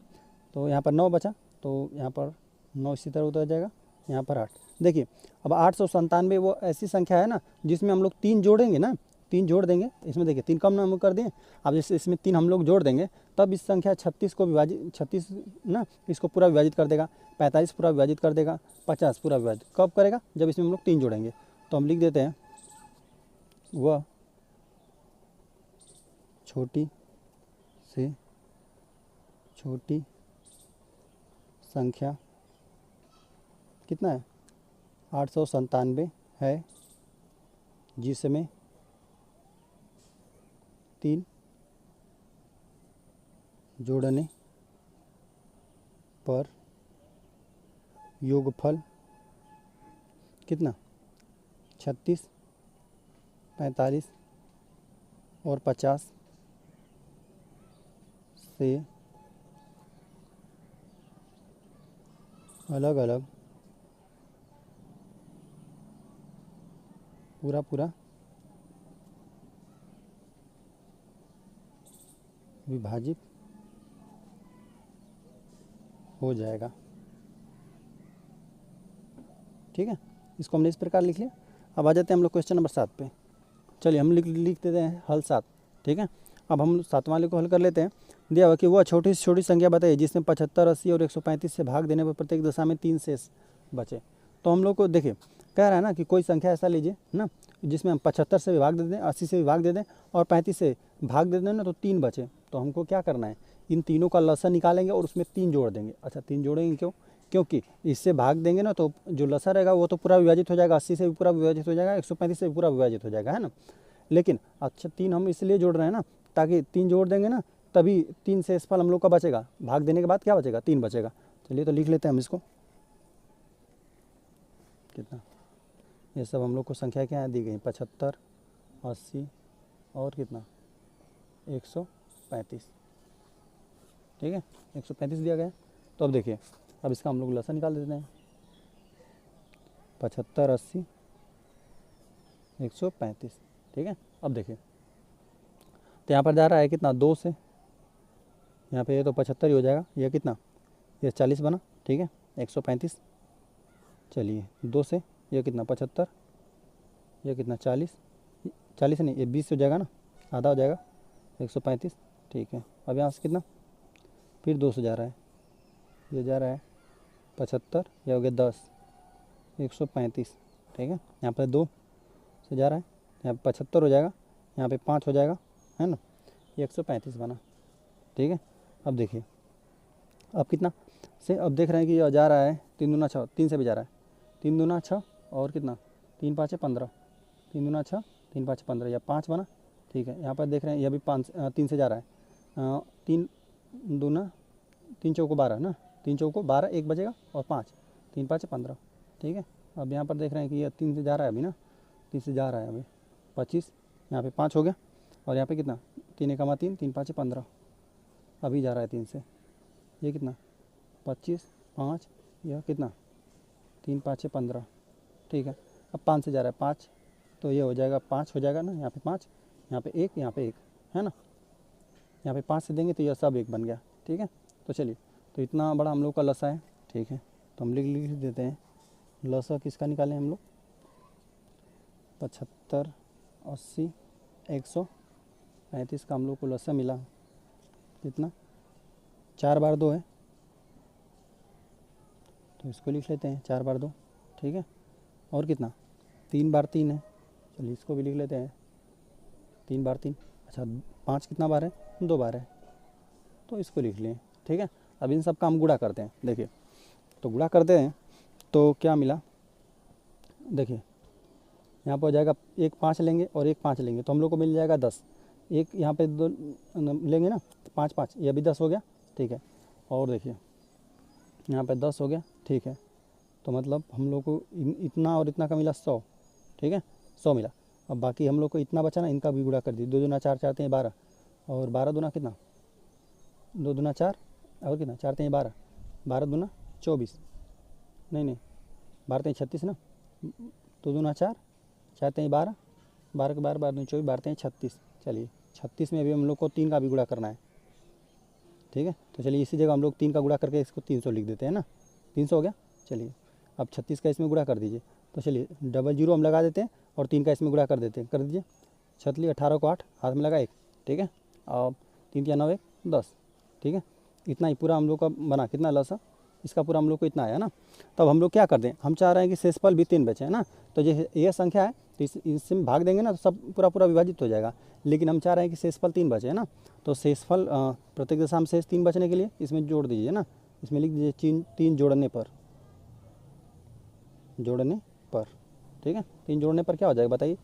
तो यहाँ पर 9 बचा, तो यहाँ पर 9 इसी तरह उतर जाएगा, यहाँ पर 8। देखिए अब 897 वो ऐसी संख्या है ना जिसमें हम लोग तीन जोड़ेंगे ना, तीन जोड़ देंगे इसमें, देखिए तीन कम हम कर दें, अब जैसे इसमें तीन हम लोग जोड़ देंगे तब इस संख्या 36 को विभाजित, 36 ना इसको पूरा विभाजित कर देगा, 45 पूरा विभाजित कर देगा, 50 पूरा विभाजित कब करेगा, जब इसमें हम लोग तीन जोड़ेंगे। तो हम लिख देते हैं वह छोटी से छोटी संख्या कितना है 897 है जिसमें तीन जोड़ने पर योगफल कितना 36, 45 और 50 से अलग अलग पूरा पूरा विभाजित हो जाएगा, ठीक है। इसको हमने इस प्रकार लिख लिया। अब आ जाते हैं हम लोग क्वेश्चन नंबर 7 पे। चलिए हम लिख देते हैं हल 7, ठीक है। अब हम 7वां वाले को हल कर लेते हैं। दिया हुआ कि वह छोटी से छोटी संख्या बताइए जिसमें 75, 80 और 135 से भाग देने पर प्रत्येक दशा में 3 शेष बचे। तो हम लोग को देखिए कह रहा है ना कि कोई संख्या ऐसा लीजिए ना जिसमें हम 75 से विभाग दे दें, 80 से विभाग दे दें और 35 से भाग दे दें ना, तो 3 बचे। तो हमको क्या करना है, इन तीनों का लसा निकालेंगे और उसमें 3 जोड़ देंगे। अच्छा 3 जोड़ेंगे क्यों, क्योंकि इससे भाग देंगे ना तो जो लसा रहेगा वो तो पूरा विभाजित हो जाएगा, 80 से भी पूरा विभाजित हो जाएगा, 135 से भी पूरा विभाजित हो जाएगा, है ना। लेकिन अच्छा 3 हम इसलिए जोड़ रहे हैं ना ताकि 3 जोड़ देंगे ना तभी 3 शेषफल हम लोग का बचेगा, भाग देने के बाद क्या बचेगा 3 बचेगा। चलिए तो लिख लेते हैं हम इसको, कितना ये सब हम लोग को संख्या क्या दी गई 75, 80 और कितना 135, ठीक है 135 दिया गया। तो अब देखिए अब इसका हम लोग लसा निकाल देते हैं 75, 80, 135, ठीक है। अब देखिए तो यहाँ पर जा रहा है कितना 2 से, यहाँ पे ये तो 75 ही हो जाएगा, ये कितना ये 40 बना, ठीक है 135। चलिए 2 से ये कितना 75, ये कितना 40, 40 नहीं ये 20 हो जाएगा ना, आधा हो जाएगा 135, ठीक है। अब यहाँ से कितना फिर 2 से जा रहा है, ये जा रहा है 75, ये हो गया 10, 135, ठीक है। यहाँ पर 2 से जा रहा है, यहाँ पर 75 हो जाएगा, यहाँ पे 5 हो जाएगा, है ना, ये 135 बना, ठीक है। अब देखिए अब कितना से, अब देख रहे हैं कि ये जा रहा है 3 दूना 6, 3 से भी जा रहा है 3 दूना 6 और कितना 3 5 15, 3 दूना 6, 3 5 15 या 5 बना, ठीक है। यहाँ पर देख रहे हैं यह भी 3 से जा रहा है 3 दूना 3 चौको 12 ना, 3 चौको 12 1 बचेगा और 5 3 5 15, ठीक है। अब यहाँ पर देख रहे हैं कि यह 3 से जा रहा है अभी ना, 3 से जा रहा है अभी 25, यहाँ पे 5 हो गया और यहाँ पे कितना 3 1 3, 3 5 15, अभी जा रहा है 3 से, ये कितना 25 5, यह कितना 3 5 15, ठीक है। अब 5 से जा रहा है 5, तो ये हो जाएगा 5 हो जाएगा ना, यहाँ पे 5, यहाँ पे 1, यहाँ पे 1, है ना। यहाँ पे 5 से देंगे तो यह सब 1 बन गया, ठीक है। तो चलिए तो इतना बड़ा हम लोग का लसा है, ठीक है। तो हम लिख देते हैं लसा किसका निकालें हम लोग 75, 80, 135 का हम लोग को लसा मिला कितना 4 बार 2 है, तो इसको लिख लेते हैं 4 बार 2, ठीक है। और कितना 3 बार 3 है, चलिए इसको भी लिख लेते हैं 3 बार 3। अच्छा 5 कितना बार है 2 बार है, तो इसको लिख लें, ठीक है। अब इन सब का हम गुणा करते हैं, देखिए तो गुणा करते हैं तो क्या मिला, देखिए यहाँ पर हो जाएगा 1 5 लेंगे और 1 5 लेंगे तो हम लोग को मिल जाएगा 10, एक यहाँ पे 2 लेंगे ना 5 5, ये भी 10 हो गया, ठीक है। और देखिए यहाँ पे 10 हो गया, ठीक है। तो मतलब हम लोग को इतना और इतना का मिला 100, ठीक है 100 मिला। अब बाकी हम लोग को इतना बचा ना, इनका भी गुणा कर दिए, 2 दूना 4, 4 3 12, और 12 दूना कितना, 2 दूना 4 और कितना 4 3 12, 12 दूना 24, नहीं 12 3 36 ना, 2 दूना 4, 4 3 12, 12 के 12, 12 दूनी 24, 12 3 36। चलिए 36 में अभी हम लोग को 3 का भी गुणा करना है, ठीक है। तो चलिए इसी जगह हम लोग 3 का गुणा करके इसको 300 लिख देते हैं ना, 300 हो गया। चलिए अब 36 का इसमें गुणा कर दीजिए, तो चलिए डबल जीरो हम लगा देते हैं और 3 का इसमें गुणा कर देते हैं, कर दीजिए। 36 18 को 8 हाथ में लगा 1, ठीक है। अब 3 3 9 1 10, ठीक है। इतना ही पूरा हम लोग का बना, कितना लसा, इसका पूरा हम लोग को इतना आया ना। तब हम लोग क्या कर दें, हम चाह रहे हैं कि शेषफल भी 3 बचे है ना, तो जैसे ये संख्या है तो इससे भाग देंगे ना तो सब पूरा पूरा विभाजित हो जाएगा, लेकिन हम चाह रहे हैं कि शेषफल 3 बचे है ना। तो शेषफल प्रत्येक दशा में शेष 3 बचने के लिए इसमें जोड़ दीजिए ना, इसमें लिख दीजिए 3 जोड़ने पर, ठीक है। 3 जोड़ने पर क्या हो जाएगा बताइए,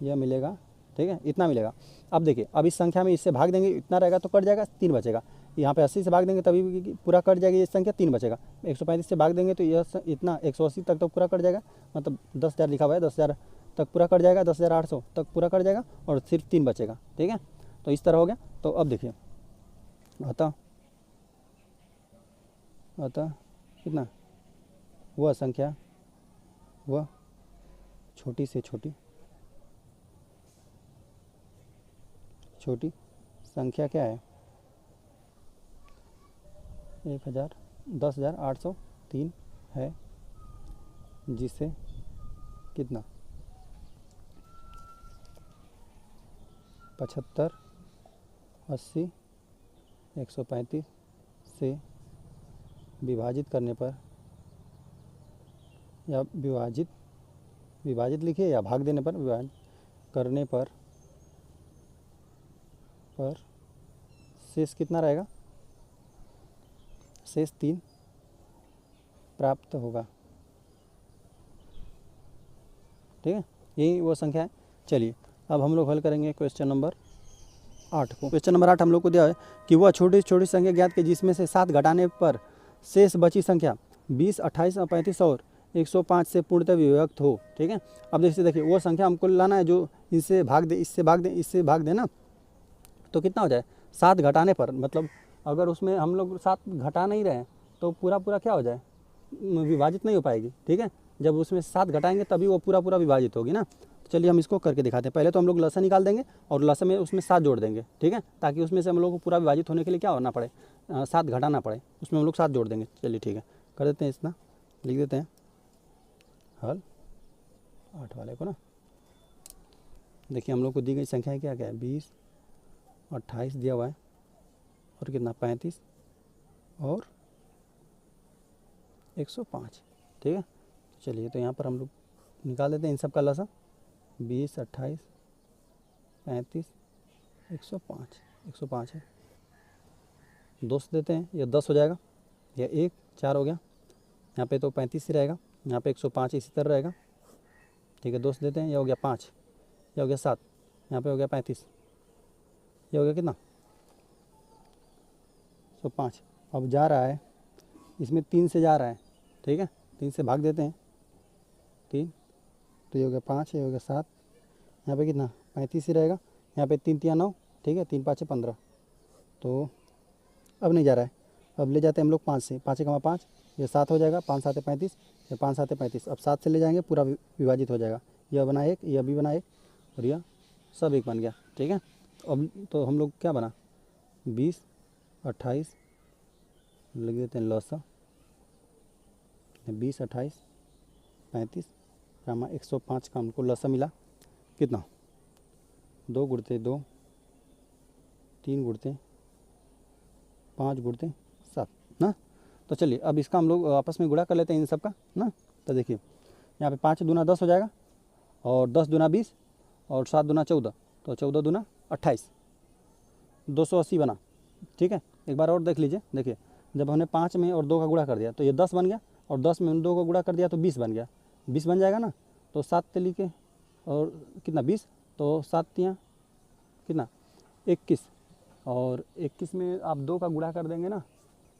यह मिलेगा, ठीक है, इतना मिलेगा। अब देखिए, अब इस संख्या में इससे भाग देंगे, इतना रहेगा तो कट जाएगा, 3 बचेगा। यहाँ पे 80 से भाग देंगे तभी भी पूरा कट जाएगी ये संख्या, 3 बचेगा। 135 से भाग देंगे तो यह इतना 180 तक तो पूरा कट जाएगा, मतलब 10,000 लिखा हुआ है, 10,000 तक पूरा कट जाएगा, 10,800 तक पूरा कट जाएगा और सिर्फ 3 बचेगा, ठीक है। तो इस तरह हो गया। तो अब देखिए, अतः कितना, वह संख्या, वह छोटी से छोटी संख्या क्या है, 10,803 है, जिसे कितना 75, 80, 135 से विभाजित करने पर, या विभाजित लिखिए या भाग देने पर, विभाजित करने पर शेष कितना रहेगा, शेष 3 प्राप्त होगा, ठीक है। यही वो संख्या है। चलिए अब हम लोग हल करेंगे क्वेश्चन नंबर 8 को। क्वेश्चन नंबर 8 हम लोग को दिया है कि वह छोटी छोटी संख्या ज्ञात की जिसमें से 7 घटाने पर शेष बची संख्या 20, 28, 35 और 105 से पूर्णतः विभक्त हो, ठीक है। अब देखिए वो संख्या हमको लाना है जो इससे भाग दे, इससे भाग दे ना, तो कितना हो जाए, 7 घटाने पर, मतलब अगर उसमें हम लोग 7 घटा नहीं रहे तो पूरा पूरा क्या हो जाए, विभाजित नहीं हो पाएगी, ठीक है। जब उसमें 7 घटाएंगे तभी वो पूरा पूरा विभाजित होगी ना। तो चलिए हम इसको करके दिखाते हैं। पहले तो हम लोग लसा निकाल देंगे और लसा में उसमें 7 जोड़ देंगे, ठीक है, ताकि उसमें से हम लोग को पूरा विभाजित होने के लिए क्या होना पड़े, 7 घटाना पड़े, उसमें हम लोग 7 जोड़ देंगे। चलिए ठीक है, कर देते हैं, इतना लिख देते हैं हल 8 वाले को ना। देखिए हम लोग को दी गई संख्या है क्या क्या है, 20, 28 दिया हुआ है और कितना 35 और 105, ठीक है। चलिए तो यहाँ पर हम लोग निकाल देते हैं इन सब का लसा, 20, 28, 35, 105 है, 2 से देते हैं, यह 10 हो जाएगा, यह 1 4 हो गया, यहाँ पे तो 35 ही रहेगा, यहाँ पे 105 इसी तरह रहेगा, ठीक है। 2 से देते हैं, यह हो गया 5, यह हो गया 7, यहाँ पे हो गया 35, यह हो गया कितना 105। अब जा रहा है इसमें 3 से जा रहा है, ठीक है, 3 से भाग देते हैं, 3 तो ये हो गया 5, ये हो गया 7, यहाँ पे कितना 35 ही रहेगा, यहाँ पे 3 3 9, ठीक है, 3 5 15, तो अब नहीं जा रहा है, अब ले जाते हैं हम लोग 5 से, 5 कमा 5, ये 7 हो जाएगा, 5 7 35, ये 5 7 35, अब 7 से ले जाएंगे पूरा विभाजित हो जाएगा, यह बना 1, यह भी बना 1 और यह सब 1 बन गया, ठीक है। अब तो हम लोग क्या बना 20, 28 लिख देते हैं लसा, 20, 28, 35 रामा 105 का हमको लसा मिला, कितना 2 गुणते 2, 3 गुणते 5 गुणते 7 ना। तो चलिए अब इसका हम लोग आपस में गुणा कर लेते हैं इन सब का ना। तो देखिए यहाँ पे 5 दूना 10 हो जाएगा और 10 दूना 20 और 7 दूना 14, तो 14 दूना 28, 280 बना, ठीक है। एक बार और देख लीजिए, देखिए जब हमने 5 में और 2 का गुणा कर दिया तो ये 10 बन गया, और 10 में 2 का गुणा कर दिया तो 20 बन गया, 20 बन जाएगा ना। तो 7 तली के और कितना 20, तो 7 तियाँ कितना 21, और 21 में आप 2 का गुणा कर देंगे ना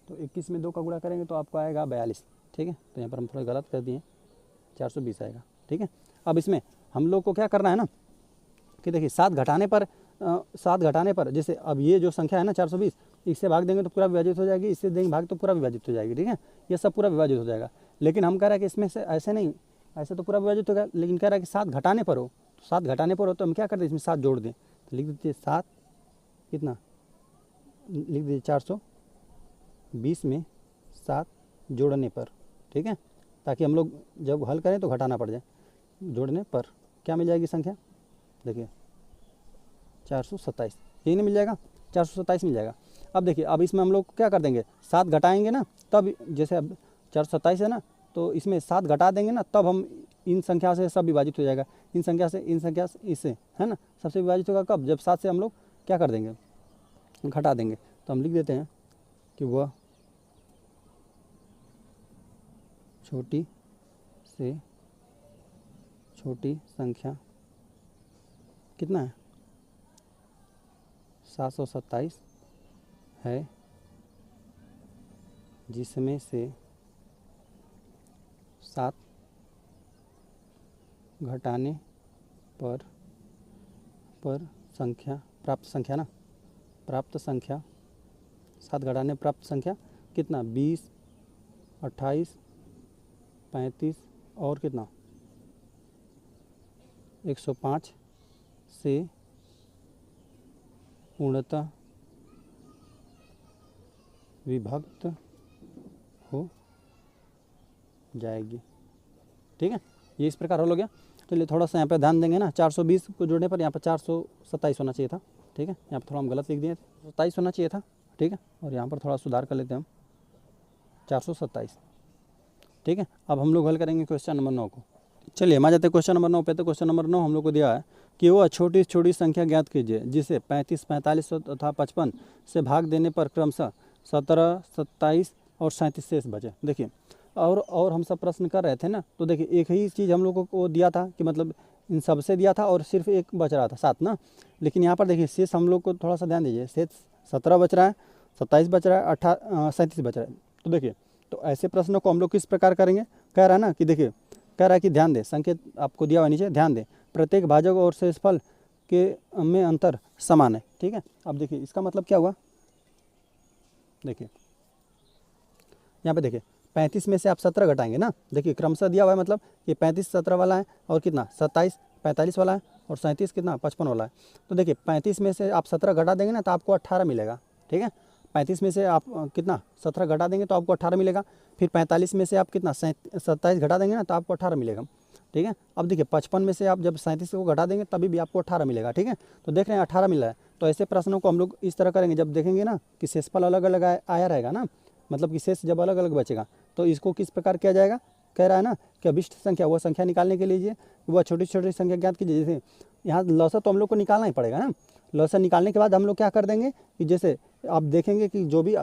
तो 21 में 2 का गुणा करेंगे तो आपको आएगा 42, ठीक है। तो यहाँ पर हम थोड़ा गलत कर दिए, 420 आएगा, ठीक है। अब इसमें हम लोग को क्या करना है ना कि देखिए 7 घटाने पर जैसे अब ये जो संख्या है ना 420, इससे भाग देंगे तो पूरा विभाजित हो जाएगी, इससे देंगे भाग तो पूरा विभाजित हो जाएगी, ठीक है। ये सब पूरा विभाजित हो जाएगा। लेकिन हम कह रहे हैं कि इसमें से ऐसे नहीं, ऐसे तो पूरा विभाजित होगा, लेकिन कह रहा है कि 7 घटाने पर हो, तो 7 घटाने पर हो तो हम क्या करते हैं, इसमें 7 जोड़ दें। तो लिख दीजिए 7 कितना, लिख दीजिए 420 में 7 जोड़ने पर, ठीक है, ताकि हम लोग जब हल करें तो घटाना पड़ जाए। जोड़ने पर क्या मिल जाएगी संख्या, देखिए 427, यही नहीं मिल जाएगा, 427 मिल जाएगा। अब देखिए अब इसमें हम लोग क्या कर देंगे, 7 घटाएंगे ना तब, जैसे अब 427 है ना, तो इसमें 7 घटा देंगे ना तब हम इन संख्या से सब विभाजित हो जाएगा, इन संख्या से इन संख्या से इससे, है ना, सबसे विभाजित होगा कब, जब 7 से हम लोग क्या कर देंगे, घटा देंगे। तो हम लिख देते हैं कि वह छोटी से छोटी संख्या कितना है, 727 है, जिसमें से 7 घटाने पर संख्या, प्राप्त संख्या ना, प्राप्त संख्या 7 घटाने प्राप्त संख्या कितना, 20, 28, 35 और कितना 105 से पूर्णतः विभक्त हो जाएगी, ठीक है। ये इस प्रकार हल हो गया। चलिए थोड़ा सा यहाँ पे ध्यान देंगे ना, 420 को जोड़ने पर यहाँ पर 427 होना चाहिए था, ठीक है। यहाँ पर थोड़ा हम गलत लिख दिए, 27 होना चाहिए था, ठीक है। और यहाँ पर थोड़ा सुधार कर लेते हैं हम, 427, ठीक है। अब हम लोग हल करेंगे क्वेश्चन नंबर 9 को। चलिए हम आ जाते हैं क्वेश्चन नंबर 9 पे। तो क्वेश्चन नंबर 9 हम लोग को दिया है कि वह छोटी छोटी संख्या ज्ञात कीजिए जिसे 35, 45 तथा 55 से भाग देने पर क्रमशः 17, 27 और 37 शेष बचे। देखिए और हम सब प्रश्न कर रहे थे ना, तो देखिए एक ही चीज़ हम लोगों को दिया था कि मतलब इन सब से दिया था और सिर्फ एक बच रहा था 7 ना, लेकिन यहाँ पर देखिए शेष हम लोग को थोड़ा सा ध्यान दीजिए, शेष 17 बच रहा है, 27 बच रहा है, 37 बच रहा है। तो देखिए तो ऐसे प्रश्नों को हम लोग किस प्रकार करेंगे, कह रहा है ना कि देखिए कह रहा है कि ध्यान दें, संकेत आपको दिया हुआ नीचे, ध्यान दें प्रत्येक भाजक और शेषफल के में अंतर समान है, ठीक है। अब देखिए इसका मतलब क्या हुआ, देखिए यहाँ पे देखिए 35 में से आप 17 घटाएंगे ना, देखिए क्रमशः दिया हुआ है, मतलब ये 35 17 वाला है और कितना 27 45 वाला है और 37 कितना 55 वाला है। तो देखिए 35 में से आप 17 घटा देंगे ना तो आपको 18 मिलेगा, ठीक है। 35 में से आप कितना 17 घटा देंगे तो आपको 18 मिलेगा, फिर 45 में से आप कितना 27 घटा देंगे ना तो आपको 18 मिलेगा, ठीक है। अब देखिए 55 में से आप जब 37 को घटा देंगे तभी भी आपको 18 मिलेगा, ठीक है। तो देख रहे हैं 18 मिल रहा है। तो ऐसे प्रश्नों को हम लोग इस तरह करेंगे, जब देखेंगे ना कि शेषफल अलग अलग आया रहेगा ना, मतलब कि शेष जब अलग अलग बचेगा तो इसको किस प्रकार किया जाएगा, कह रहा है ना कि अभिष्ट संख्या वह संख्या निकालने के लिए वह छोटी छोटी संख्या ज्ञात कीजिए। जैसे यहाँ लौसा तो हम लोग को निकालना ही पड़ेगा ना, लौसा निकालने के बाद हम लोग क्या कर देंगे कि जैसे आप देखेंगे कि जो भी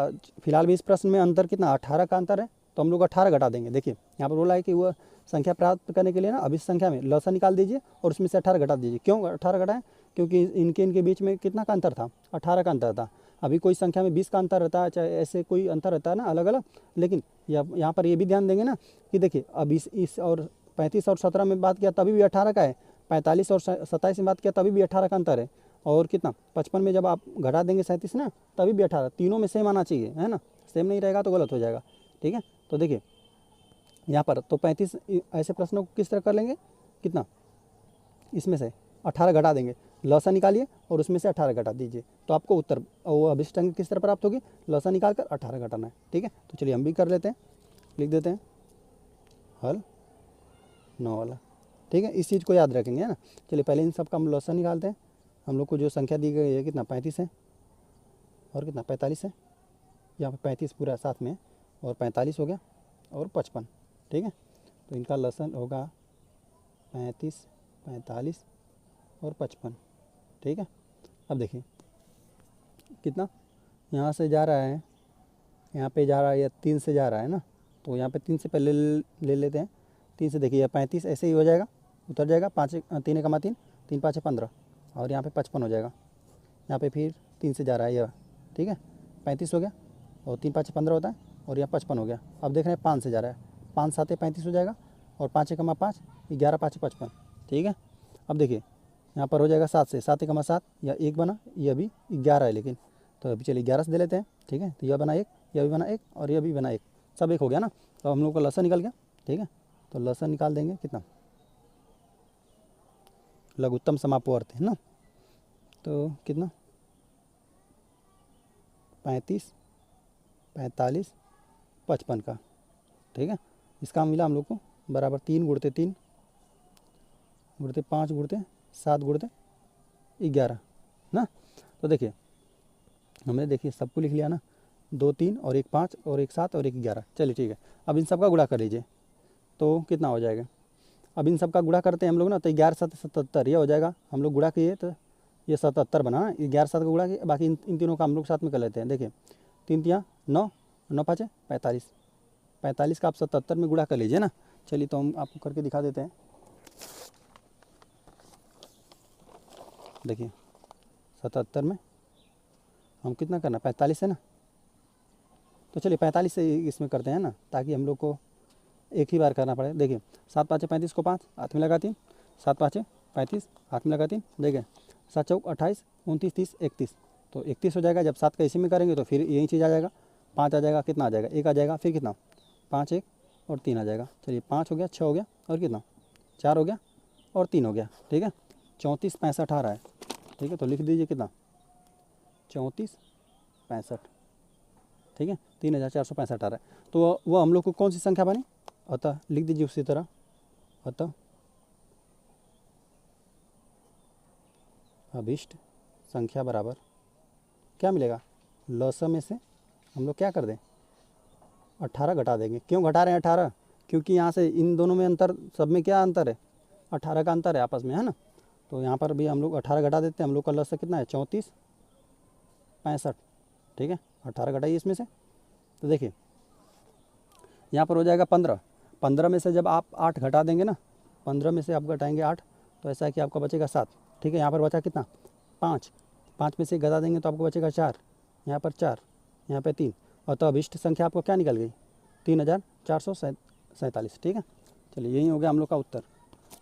फिलहाल भी इस प्रश्न में अंतर कितना 18 का अंतर है, तो हम लोग 18 घटा देंगे। देखिए यहाँ पर बोला है कि वह संख्या प्राप्त करने के लिए ना अभिष्ट संख्या में लौसा निकाल दीजिए और उसमें से 18 घटा दीजिए। क्यों 18 घटाएं, क्योंकि इनके बीच में कितना का अंतर था, 18 का अंतर था। अभी कोई संख्या में 20 का अंतर रहता है, चाहे ऐसे कोई अंतर रहता है ना अलग अलग, लेकिन यहाँ पर ये भी ध्यान देंगे ना कि देखिए अब इस और 35 और 17 में बात किया तभी भी 18 का है, 45 और 27 में बात किया तभी भी 18 का अंतर है, और कितना 55 में जब आप घटा देंगे 37 ना तभी भी 18, तीनों में सेम आना चाहिए, है ना, सेम नहीं रहेगा तो गलत हो जाएगा, ठीक है। तो देखिए यहाँ पर तो 35 ऐसे प्रश्नों को किस तरह कर लेंगे, कितना इसमें से 18 घटा देंगे, लौसा निकालिए और उसमें से 18 घटा दीजिए, तो आपको उत्तर वो अभिष्ट अंक किस तरह प्राप्त होगी, लौसा निकाल कर 18 घटाना है, ठीक है। तो चलिए हम भी कर लेते हैं, लिख देते हैं हल 9 वाला, ठीक है। इस चीज़ को याद रखेंगे, है ना। चलिए पहले इन सब का हम लौसा निकालते हैं। हम लोग को जो संख्या दी गई है कितना 35 है और कितना 45 है, यहाँ पर 35 पूरा साथ में और 45 हो गया और 55, ठीक है। तो इनका लसन होगा 35, 45 और 55, ठीक है। अब देखिए कितना यहाँ से जा रहा है, यहाँ पे जा रहा है या 3 से जा रहा है ना, तो यहाँ पे 3 से पहले ले लेते हैं। 3 से देखिए 35 ऐसे ही हो जाएगा, उतर जाएगा, 5 3 कमा 3 3 5 15 और यहाँ पे 55 हो जाएगा। यहाँ पे फिर 3 से जा रहा है यह, ठीक है, 35 हो गया और 3 5 15 होता है और यहाँ 55 हो गया। अब देख रहे हैं 5 से जा रहा है, 5 7 35 हो जाएगा और 5 एकमा 5, 11 5 55। ठीक है, अब देखिए यहाँ पर हो जाएगा 7 से, 7 एकमा 7 या 1 बना, ये अभी 11 है लेकिन, तो अभी चलिए 11 से दे लेते हैं। ठीक है, तो यह बना 1, यह भी बना 1 और यह भी बना 1, सब 1 हो गया ना। तो हम लोग का लसन निकल गया। ठीक है, तो लसन निकाल देंगे कितना, लघुत्तम समापवर्त है ना, तो कितना 35 45 55 का। ठीक है, इसका मिला हम लोग को बराबर 3 गुणते 3 गुणते 5 गुणते 7 गुणते 11 ना। तो देखिए हमने देखिए सबको लिख लिया ना, 2 3 और 1 5 और 1 7 और 1 11। चलिए ठीक है, अब इन सब का गुणा कर लीजिए तो कितना हो जाएगा। अब इन सब का गुणा करते हैं हम लोग ना, तो 11 7 77 ये हो जाएगा। हम लोग गुणा किए तो ये 77 बना, 11 7 का गुणा किए, बाकी इन तीनों का हम लोग साथ में कर लेते हैं। देखिए 3 3 9, 9 5 45, 45 का आप 77 में गुणा कर लीजिए ना। चलिए तो हम आपको करके दिखा देते हैं। देखिए 77 में हम कितना करना, 45 है ना, तो चलिए 45 से इसमें करते हैं ना, ताकि हम लोग को एक ही बार करना पड़े। देखिए 7 5 35 को 5 हाथ में लगा 3, 7 5 35 हाथ में लगा 3, देखिए 7 चौक 28 29 30 31, तो 31 हो जाएगा। जब 7 का इसी में करेंगे तो फिर यही चीज़ आ जाएगा, 5 आ जाएगा, कितना आ जाएगा 1 आ जाएगा, फिर कितना 5 1 और 3 आ जाएगा। चलिए 5 हो गया, 6 हो गया और कितना 4 हो गया और 3 हो गया। ठीक है, 34 65 आ रहा है। ठीक है, तो लिख दीजिए कितना 34 65। ठीक है, 3465 आ रहा है। तो वह हम लोग को कौन सी संख्या बनी, अतः लिख दीजिए उसी तरह, अतः अभिष्ट संख्या बराबर क्या मिलेगा, लस में से हम लोग क्या कर दें 18 घटा देंगे। क्यों घटा रहे हैं 18, क्योंकि यहाँ से इन दोनों में अंतर, सब में क्या अंतर है 18 का अंतर है आपस में, है ना। तो यहाँ पर भी हम लोग 18 घटा देते हैं। हम लोग का लस कितना है 34 65। ठीक है, 18 घटाइए इसमें से, तो देखिए यहाँ पर हो जाएगा 15। 15 में से जब आप 8 घटा देंगे ना, 15 में से आप घटाएंगे 8, तो ऐसा है कि आपका बचेगा 7। ठीक है, यहाँ पर बचा कितना 5, 5 में से घटा देंगे तो आपको बचेगा 4, यहाँ पर 4, यहाँ पर 3, और तो अभिष्ट संख्या आपको क्या निकल गई 3447। ठीक है, चलिए यही हो गया हम लोग का उत्तर।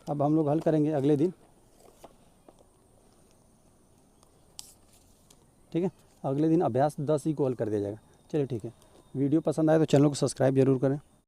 अब हम लोग हल करेंगे अगले दिन। ठीक है, अगले दिन अभ्यास 10 ही को हल कर दिया जाएगा। चलिए ठीक है, वीडियो पसंद आए तो चैनल को सब्सक्राइब जरूर करें।